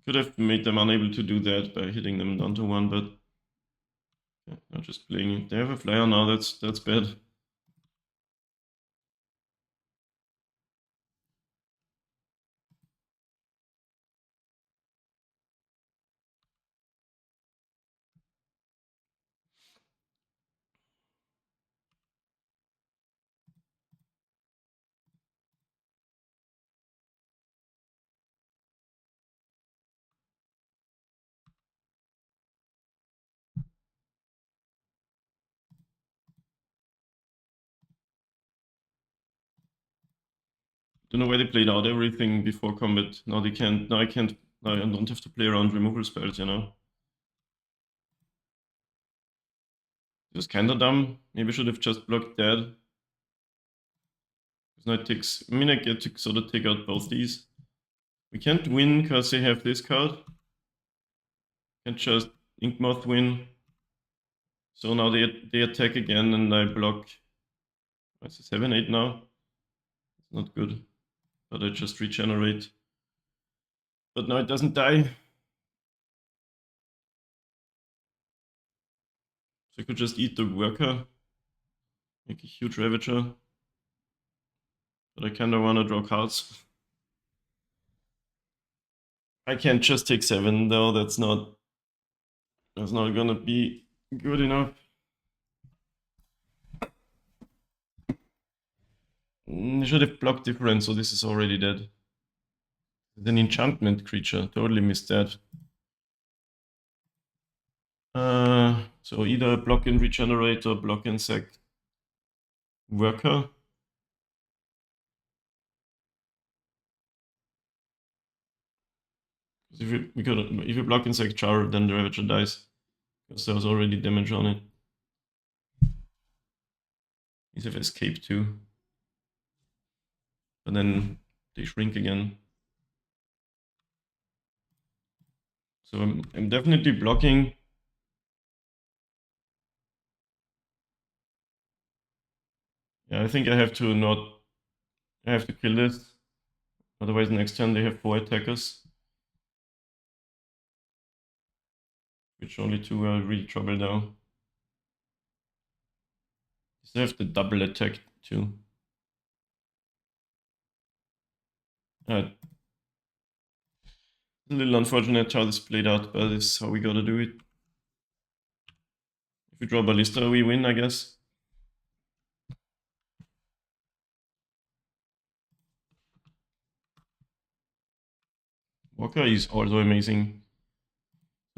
Could have made them unable to do that by hitting them down to 1, but yeah, not just playing. They have a flyer now, that's bad. Don't know why they played out everything before combat. Now they can't. Now I can't. Now I don't have to play around removal spells, you know. It was kinda dumb. Maybe I should have just blocked that. Because now it takes. I mean, I get to sort of take out both these. We can't win because they have this card. Can't just Inkmoth win. So now they attack again and I block. It's a 7-8 now. It's not good. But I just regenerate. But now it doesn't die. So I could just eat the worker. Make a huge Ravager. But I kinda wanna draw cards. I can't just take 7 though, that's not gonna be good enough. I should have blocked different, so this is already dead. It's an enchantment creature, totally missed that. So either block and regenerate or block and sack worker. If you block and sack Char, then the Ravager dies. Because there was already damage on it. These have escape too. But then they shrink again. So I'm definitely blocking. Yeah, I think I have to kill this. Otherwise next turn they have 4 attackers. Which only 2 are really trouble now. They have the double attack too. A little unfortunate how this played out, but this is how we gotta do it. If we draw Ballista, we win, I guess. Walker is also amazing.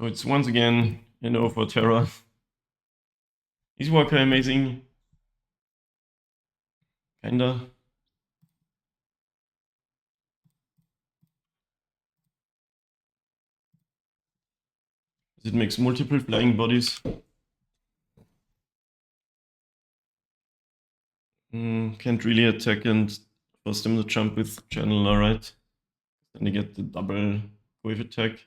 So it's once again an O for Terra. Is Walker amazing? Kinda. It makes multiple flying bodies. Can't really attack and force them to jump with Channel, alright. Then you get the double wave attack.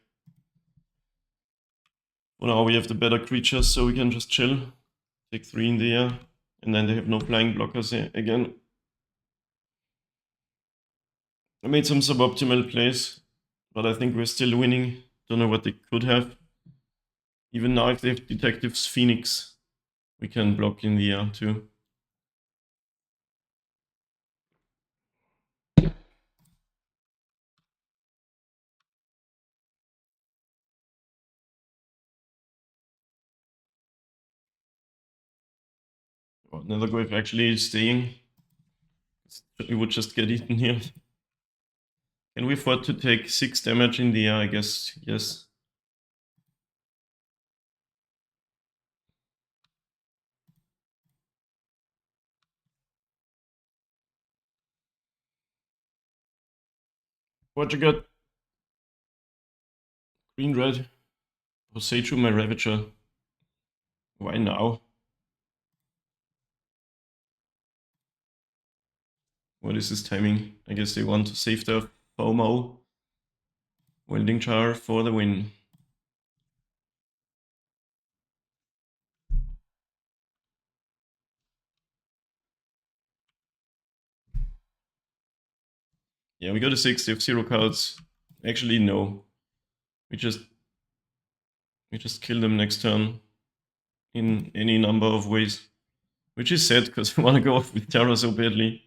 For now we have the better creatures, so we can just chill. Take 3 in the air, and then they have no flying blockers again. I made some suboptimal plays, but I think we're still winning. Don't know what they could have. Even now, if they have Detective's Phoenix, we can block in the air too. Oh, another wave actually staying. We would just get eaten here. Can we afford to take 6 damage in the air? I guess yes. What you got? Green, red. Poseidon, my Ravager. Why now? What is this timing? I guess they want to save their FOMO. Welding Jar for the win. Yeah, we got a 6, they have 0 cards. Actually, no. we just kill them next turn in any number of ways, which is sad because we want to go off with Terra so badly.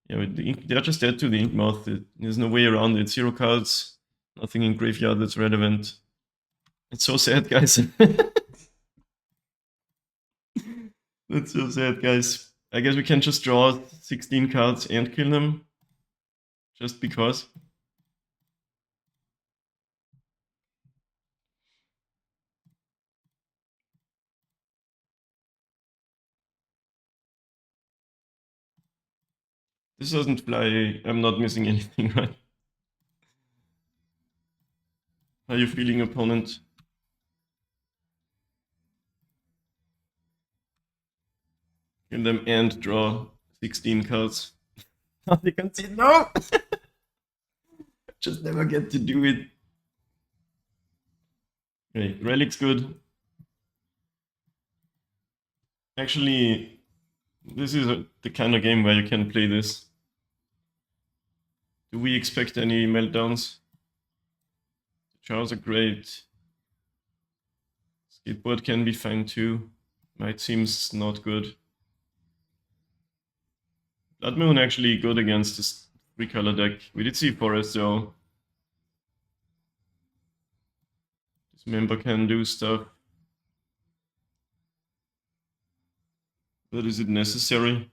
Yeah, with the ink, they're just dead to the ink mouth. There's no way around it. 0 cards, nothing in graveyard that's relevant. It's so sad, guys. That's so sad, guys. I guess we can just draw 16 cards and kill them. Just because. This doesn't fly. I'm not missing anything, right? How are you feeling, opponent? Kill them and draw 16 cards. Now they can see. No! Just never get to do it. Okay, Relic's good. Actually, this is the kind of game where you can play this. Do we expect any meltdowns? The Chars are great. Skateboard can be fine too. Might seems not good. Blood Moon actually good against this 3-color deck. We did see Forest though. This member can do stuff. But is it necessary?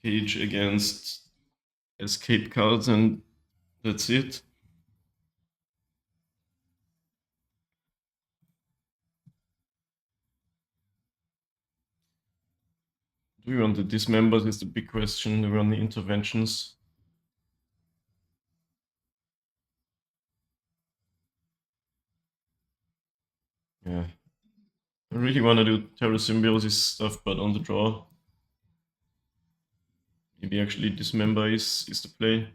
Cage against escape cards and that's it. Do we want the dismembers is the big question. Do we want the interventions? Yeah. I really want to do Terra Symbiosis stuff, but on the draw. Maybe actually Dismember is the play.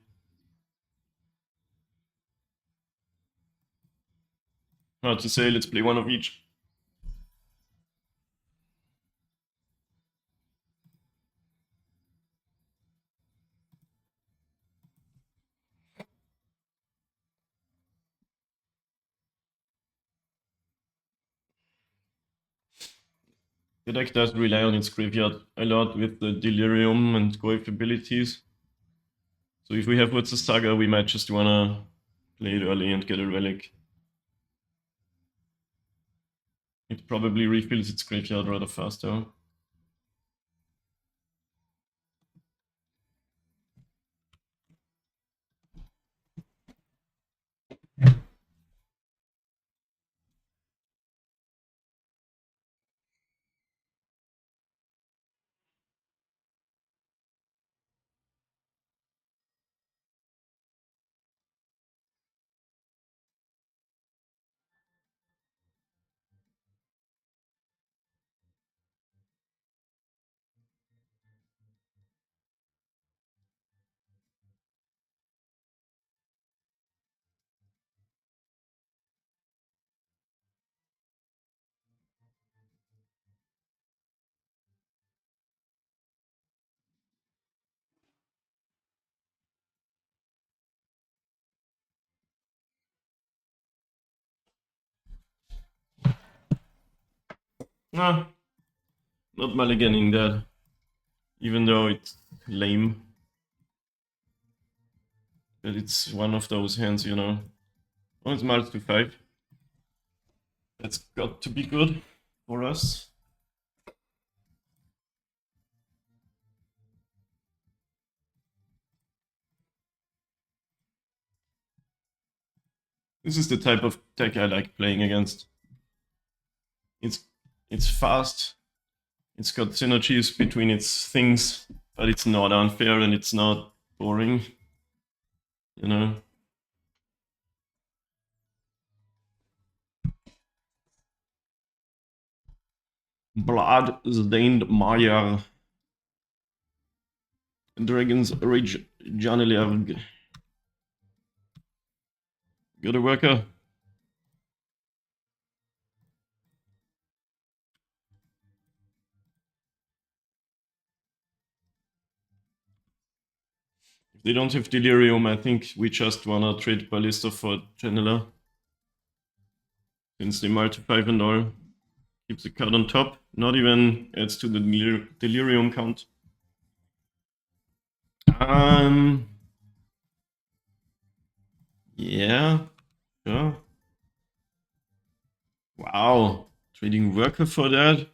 Hard to say, let's play one of each. The deck does rely on its graveyard a lot with the Delirium and Goif abilities. So if we have What's the Saga, we might just wanna play it early and get a relic. It probably refills its graveyard rather fast though. Nah, not mulliganing that. Even though it's lame. But it's one of those hands, you know. Oh, it's Mars to 5. That's got to be good for us. This is the type of deck I like playing against. It's fast. It's got synergies between its things, but it's not unfair and it's not boring. You know? Blood-stained Maya. Dragon's Rage Janelier. Got a worker. If they don't have Delirium, I think we just wanna trade Ballista for Channeler. Since they multi 5 and all. Keeps the card on top, not even adds to the Delirium count. Yeah, sure. Wow, trading Worker for that?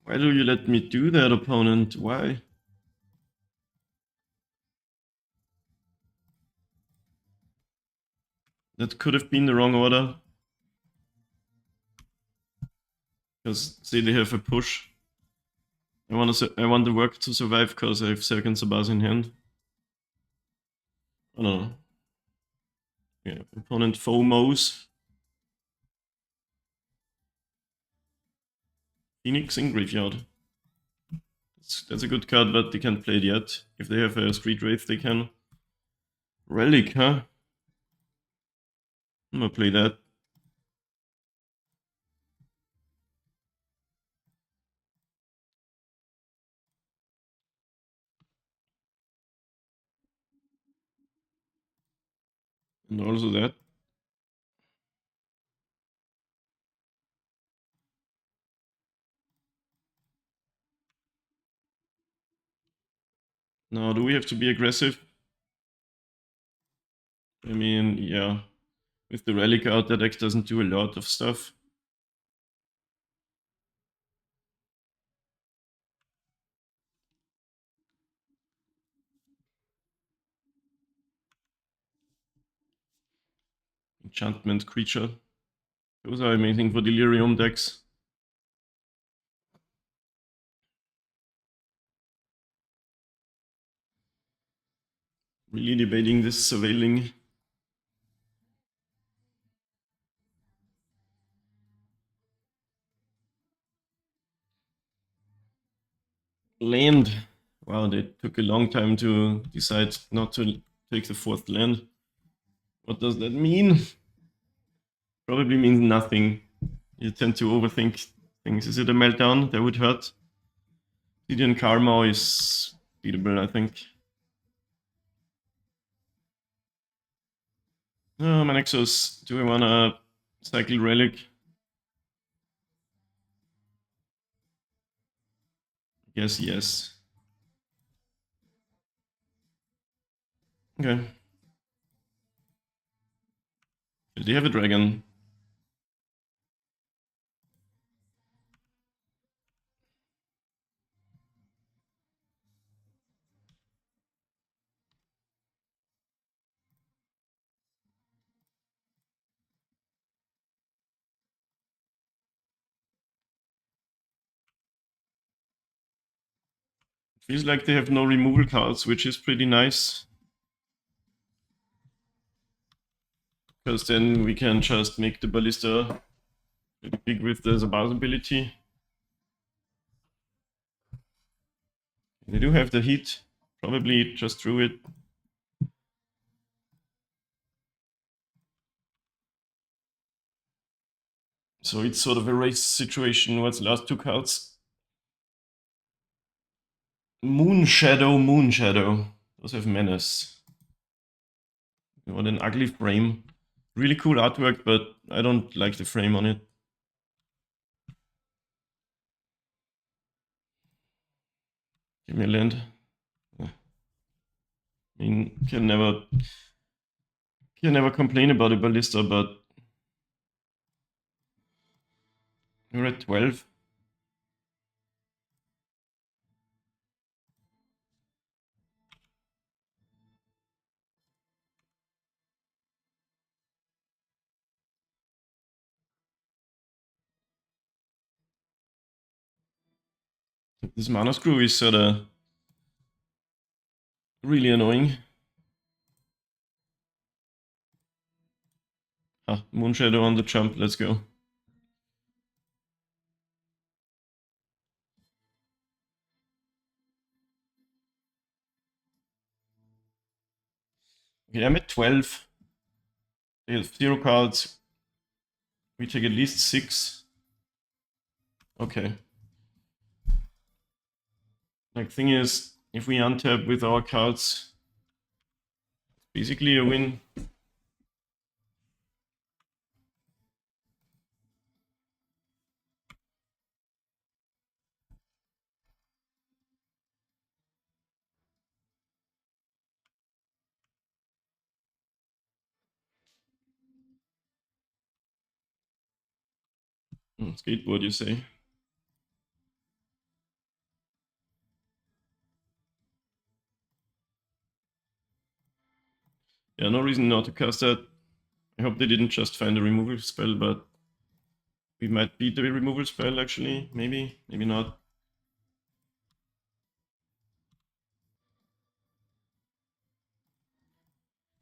Why do you let me do that, opponent? Why? That could have been the wrong order. Because say they have a push. I want the Worker to survive because I have second Zabaz in hand. I don't know. Yeah, opponent FOMOs. Phoenix in graveyard. That's a good card, but they can't play it yet. If they have a Street Wraith, they can. Relic, huh? I'm gonna play that. And also that. Now, do we have to be aggressive? I mean, yeah. With the Relic out, that deck doesn't do a lot of stuff. Enchantment creature. Those are amazing for Delirium decks. Really debating this surveilling. Land. Wow, they took a long time to decide not to take the fourth land. What does that mean? Probably means nothing. You tend to overthink things. Is it a meltdown? That would hurt. Gideon Karma is beatable, I think. My Nexus. Do I wanna cycle Relic? Guess yes. Okay. They have a dragon. Feels like they have no removal cards, which is pretty nice. Because then we can just make the Ballista pretty big with the Zabaz ability. They do have the heat. Probably just threw it. So it's sort of a race situation. What's the last two cards? Moonshadow. Those have menace. What an ugly frame. Really cool artwork, but I don't like the frame on it. Give me a land. I mean, can never complain about a Ballista, but we're at 12. This mana screw is sort of really annoying. Ah, Moonshadow on the jump, let's go. Okay, I'm at 12. They have 0 cards. We take at least 6. Okay. Like, thing is, if we untap with our cards, basically a win. Skateboard, you say? Yeah, no reason not to cast that. I hope they didn't just find a removal spell, but we might beat the removal spell actually. Maybe, maybe not.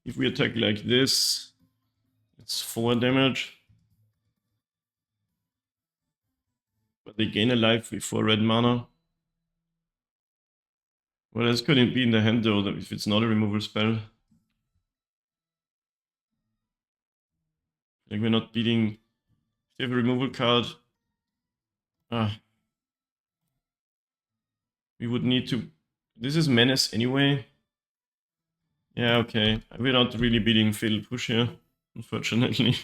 If we attack like this, it's 4 damage. But they gain a life with 4 red mana. What else could it be in the hand though, if it's not a removal spell? Like we're not beating... If they have a removal card... we would need to... This is Menace anyway. Yeah, okay. We're not really beating Fatal Push here, unfortunately.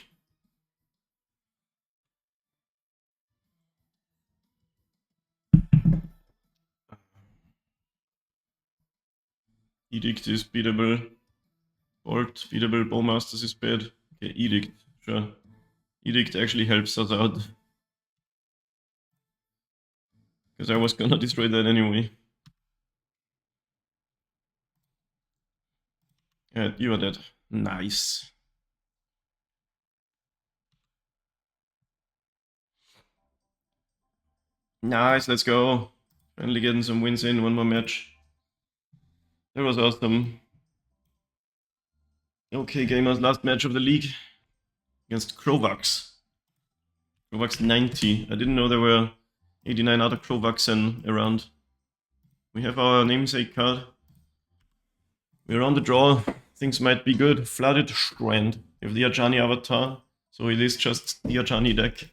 Edict is beatable. Bolt, beatable. Bowmasters is bad. Okay, Edict, sure. Edict actually helps us out. Because I was gonna destroy that anyway. Yeah, you are dead. Nice. Nice, let's go. Finally getting some wins in, one more match. That was awesome. Okay, gamers, last match of the league against Crovax. Crovax 90. I didn't know there were 89 other Crovaxen around. We have our namesake card. We're on the draw. Things might be good. Flooded Strand. We have the Ajani avatar. So it is just the Ajani deck.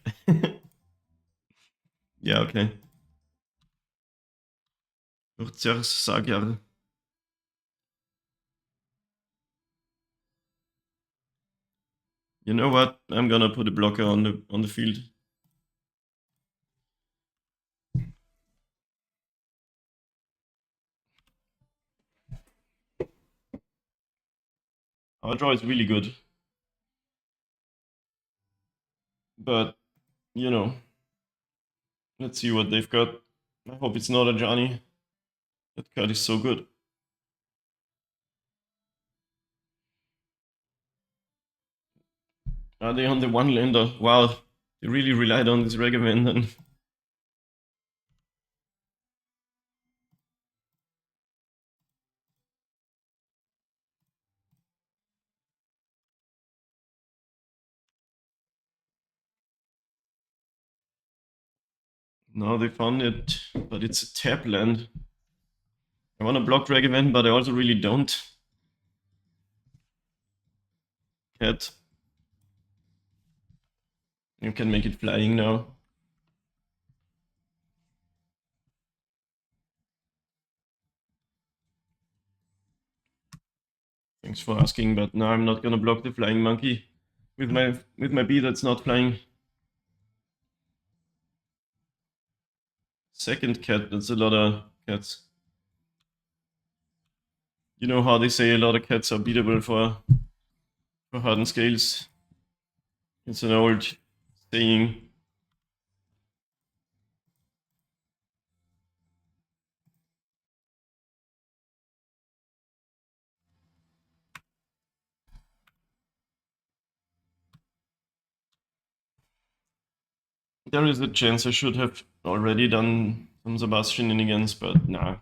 Yeah, okay. Urzer Sagar. You know what? I'm gonna put a blocker on the field. Our draw is really good. But, you know, let's see what they've got. I hope it's not a Johnny. That card is so good. Are they on the one lander? Wow, they really relied on this Regiment then. Now they found it, but it's a tap land. I want to block Regiment, but I also really don't. Cat. You can make it flying now. Thanks for asking, but now I'm not gonna block the flying monkey with my bee that's not flying. Second cat, that's a lot of cats. You know how they say a lot of cats are beatable for hardened scales. It's an old saying. There is a chance I should have already done some Zabaz shenanigans, but nah.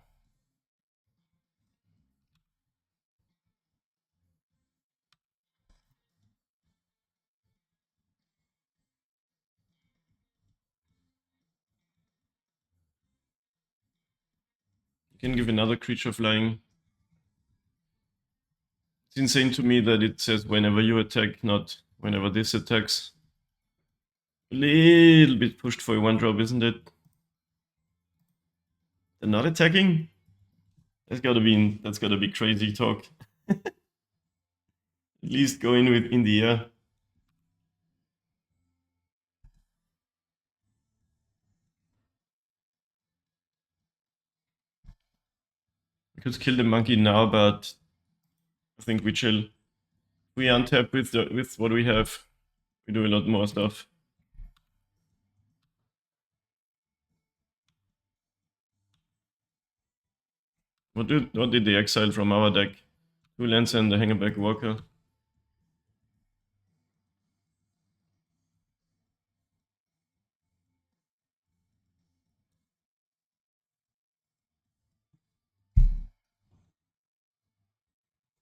You can give another creature flying. It's insane to me that it says whenever you attack, not whenever this attacks. A little bit pushed for a one drop, isn't it? They're not attacking? That's gotta be crazy talk. At least go in with in the air. I could kill the monkey now, but I think we chill. We untap with what we have. We do a lot more stuff. What did they exile from our deck? 2 lands and a Hangerback Walker.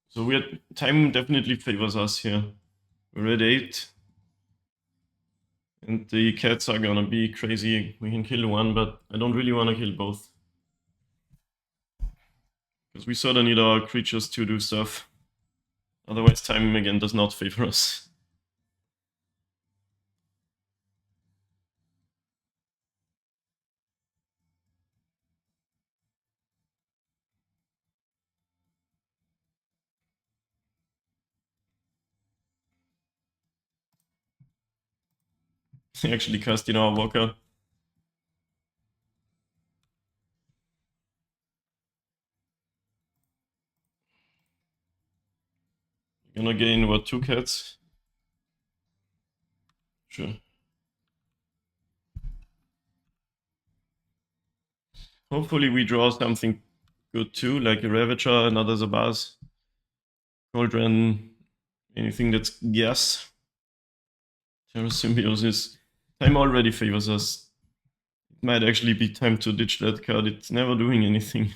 So time definitely favors us here. We're at 8. And the cats are gonna be crazy. We can kill one, but I don't really want to kill both. Because we sort of need our creatures to do stuff. Otherwise, time again does not favor us. Actually casting our Walker. Gonna gain, what, 2 cats? Sure. Hopefully we draw something good too, like a Ravager, another Zabaz, Cauldron, anything that's gas. Terra Symbiosis. Time already favors us. It might actually be time to ditch that card, it's never doing anything.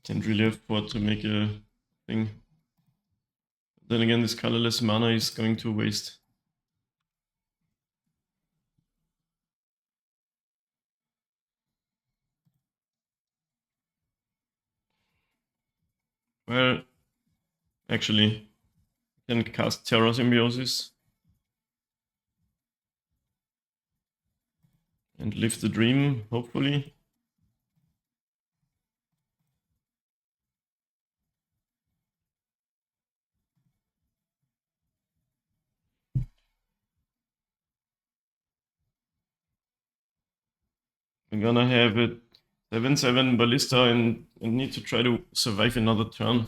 Can't really afford to make a thing. Then again, this colorless mana is going to waste. Well, actually, I can cast Terra Symbiosis and live the dream, hopefully. I'm gonna have it 7/7 Ballista and need to try to survive another turn.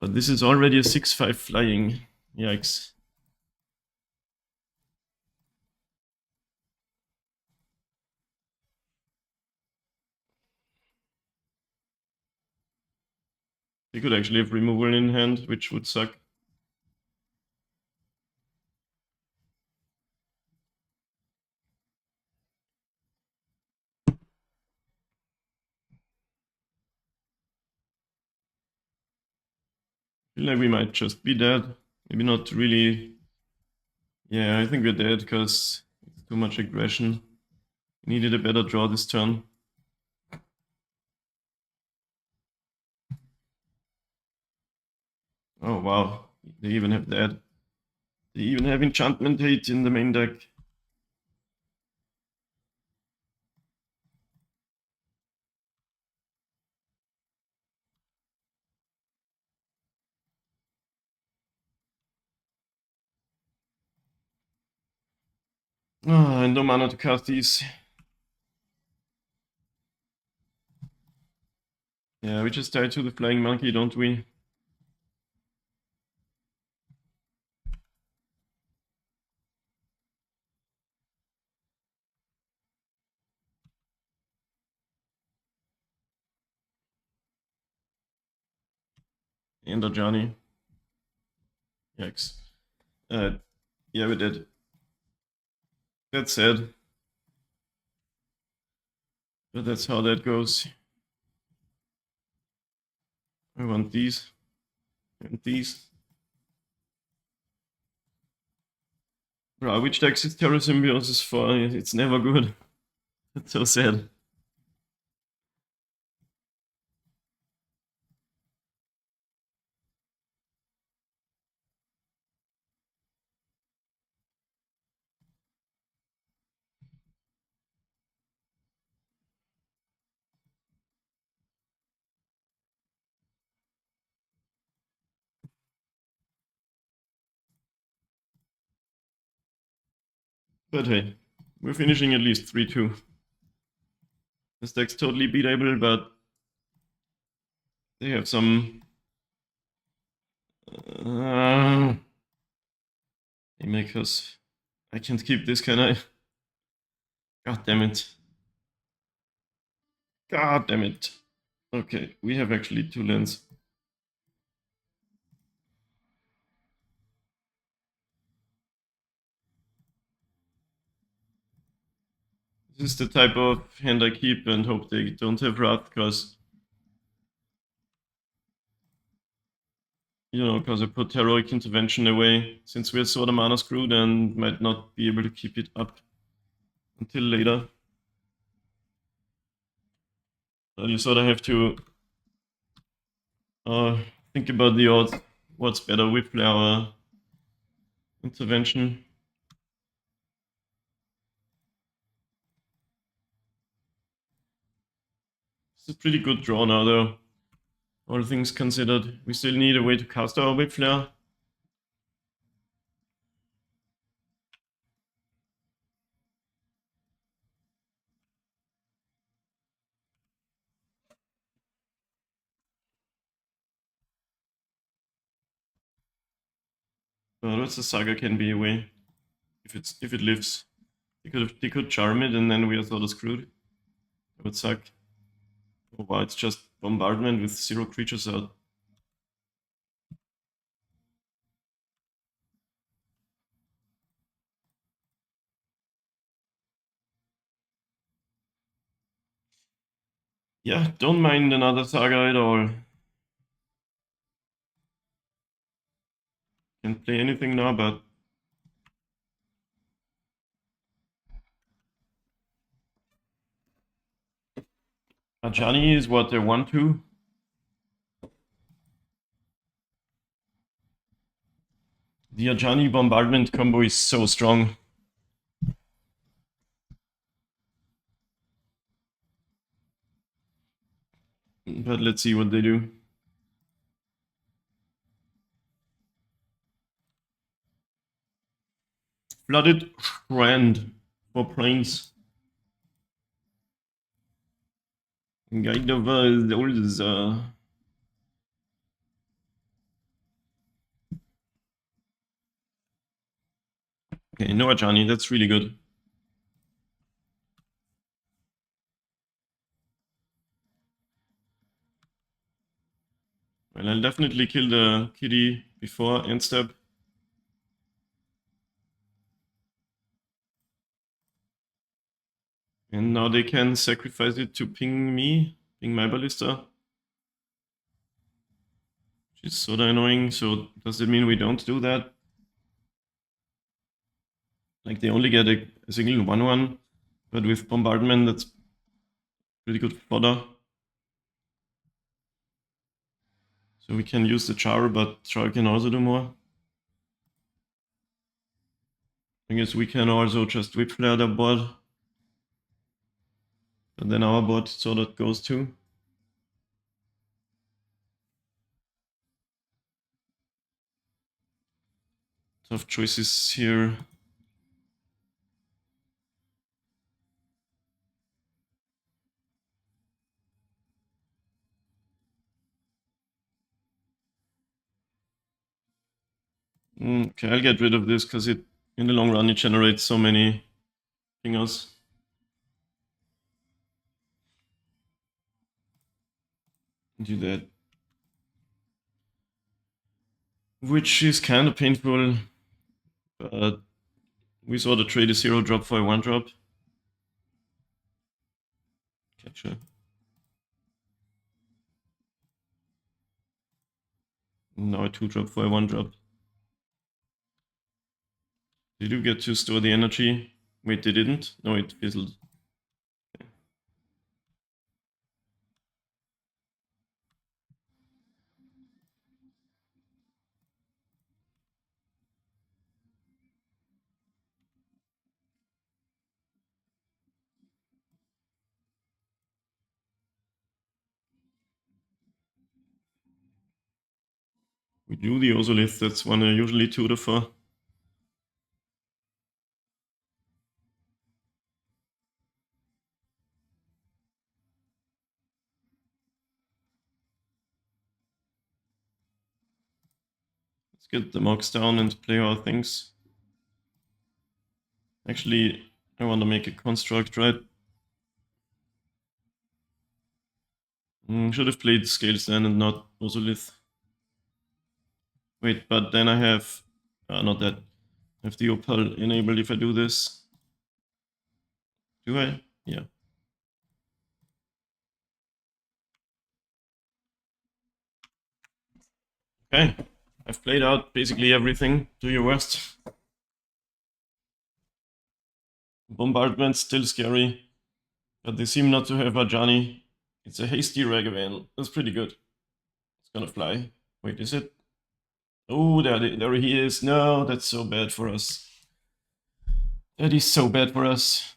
But this is already a 6/5 flying. Yikes. He could actually have removal in hand, which would suck. I feel like we might just be dead. Maybe not really. Yeah, I think we're dead because it's too much aggression. We needed a better draw this turn. Oh wow, they even have that. They even have enchantment hate in the main deck. Ah, and no mana to cast these. Yeah, we just died to the flying monkey, don't we? And Johnny. Yikes. Yeah, we did. That's sad. But that's how that goes. I want these. And these. Bro, which deck is Terra Symbiosis for? It's never good. It's so sad. But hey, we're finishing at least 3-2. This deck's totally beatable, but they have some haymakers. I can't keep this, can I? God damn it. God damn it. Okay, we have actually 2 lands. This is the type of hand I keep and hope they don't have Wrath, because I put Heroic Intervention away, since we're sort of mana screwed and might not be able to keep it up until later. But you sort of have to think about the odds. What's better, Whipflare or Intervention? It's a pretty good draw now, though. All things considered. We still need a way to cast our Whipflare. But the Saga can be away if it lives. They could charm it and then we are sort of screwed. That would suck. Oh wow, it's just bombardment with 0 creatures out. Yeah, don't mind another Saga at all. Can't play anything now, but Ajani is what, a 1-2? The Ajani bombardment combo is so strong. But let's see what they do. Flooded Strand for Plains. Guide of those. Okay, no Ajani, that's really good. Well, I'll definitely kill the kitty before end step. And now they can sacrifice it to ping my ballista. Which is sort of annoying, so does it mean we don't do that? Like, they only get a single 1-1, but with bombardment, that's pretty good fodder. So we can use the Char, but Char can also do more. I guess we can also just whip flare their board. But then our board sort of goes too. Tough choices here. Okay, I'll get rid of this because in the long run it generates so many pingers. Do that. Which is kind of painful, but we sort of trade a 0-drop for a 1-drop. Catcher. Now a 2-drop for a 1-drop. They do get to store the energy. Wait, they didn't? No, it fizzled. Okay. We do the Ozolith, that's one I usually tutor for. get the mocks down and play our things. Actually, I want to make a construct, right? Should have played Scales then and not Ozolith. Wait, but then I have... not that. I have the Opal enabled if I do this. Do I? Yeah. Okay. I've played out basically everything. Do your worst. Bombardment's still scary. But they seem not to have Ajani. It's a hasty Ragavan. That's pretty good. It's gonna fly. Wait, is it? Oh, there he is. No, that's so bad for us. That is so bad for us.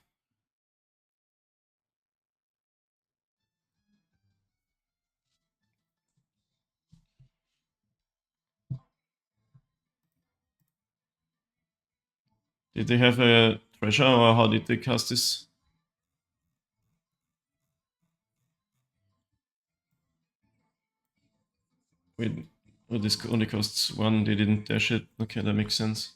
Did they have a treasure or how did they cast this? Wait, oh, this only costs 1, they didn't dash it. Okay, that makes sense.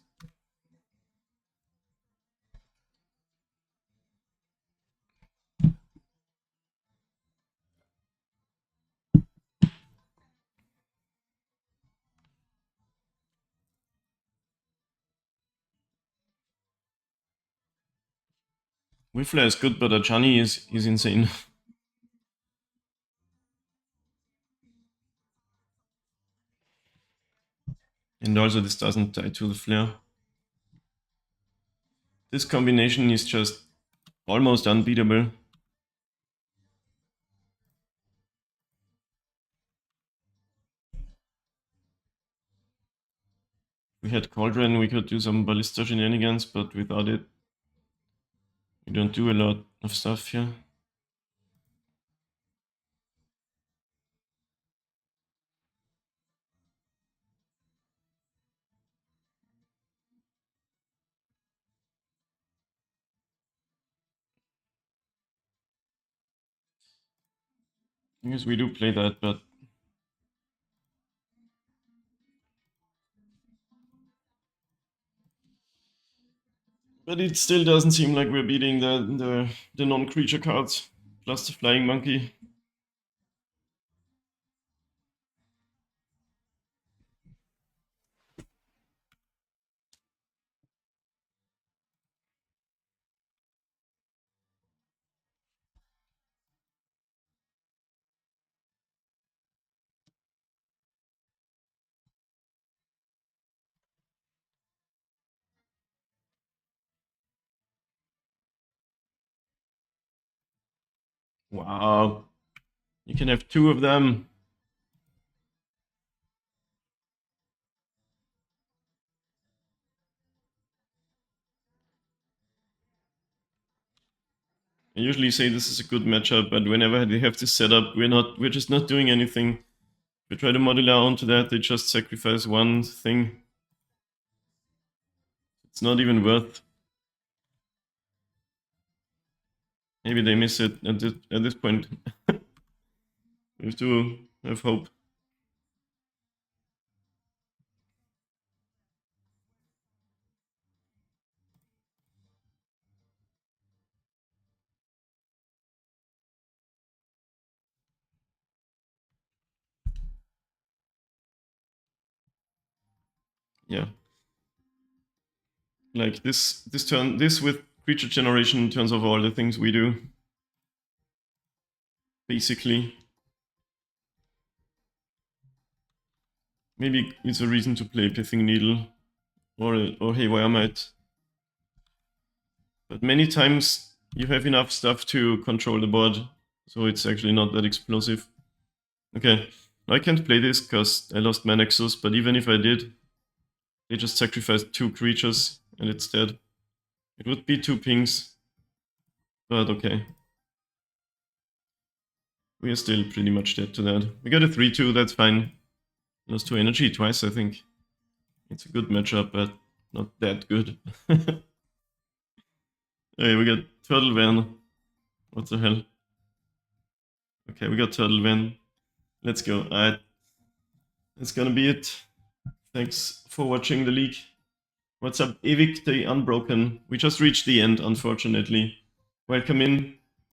Whiffler is good, but Ajani is insane. And also this doesn't die to the flare. This combination is just almost unbeatable. We had Cauldron, we could do some Ballista shenanigans, but without it, we don't do a lot of stuff here. I guess we do play that, but it still doesn't seem like we're beating the non-creature cards, plus the Flying Monkey. Wow. You can have 2 of them. I usually say this is a good matchup, but whenever they have this setup, we're just not doing anything. We try to modular onto that, they just sacrifice 1 thing. It's not even worth. Maybe they miss it at this point. We have to have hope. Yeah. Like this with creature generation turns over all the things we do. Basically. Maybe it's a reason to play Pithing Needle or Haywire Might. But many times you have enough stuff to control the board, so it's actually not that explosive. Okay, I can't play this because I lost my Nexus, but even if I did, they just sacrificed 2 creatures and it's dead. It would be 2 pings, but okay. We are still pretty much dead to that. We got a 3-2, that's fine. Lost 2 energy twice, I think. It's a good matchup, but not that good. Hey, we got Turtle Van. What the hell? Okay, we got Turtle Van. Let's go. Alright. That's gonna be it. Thanks for watching the league. What's up, Evik the Unbroken? We just reached the end, unfortunately. Welcome in.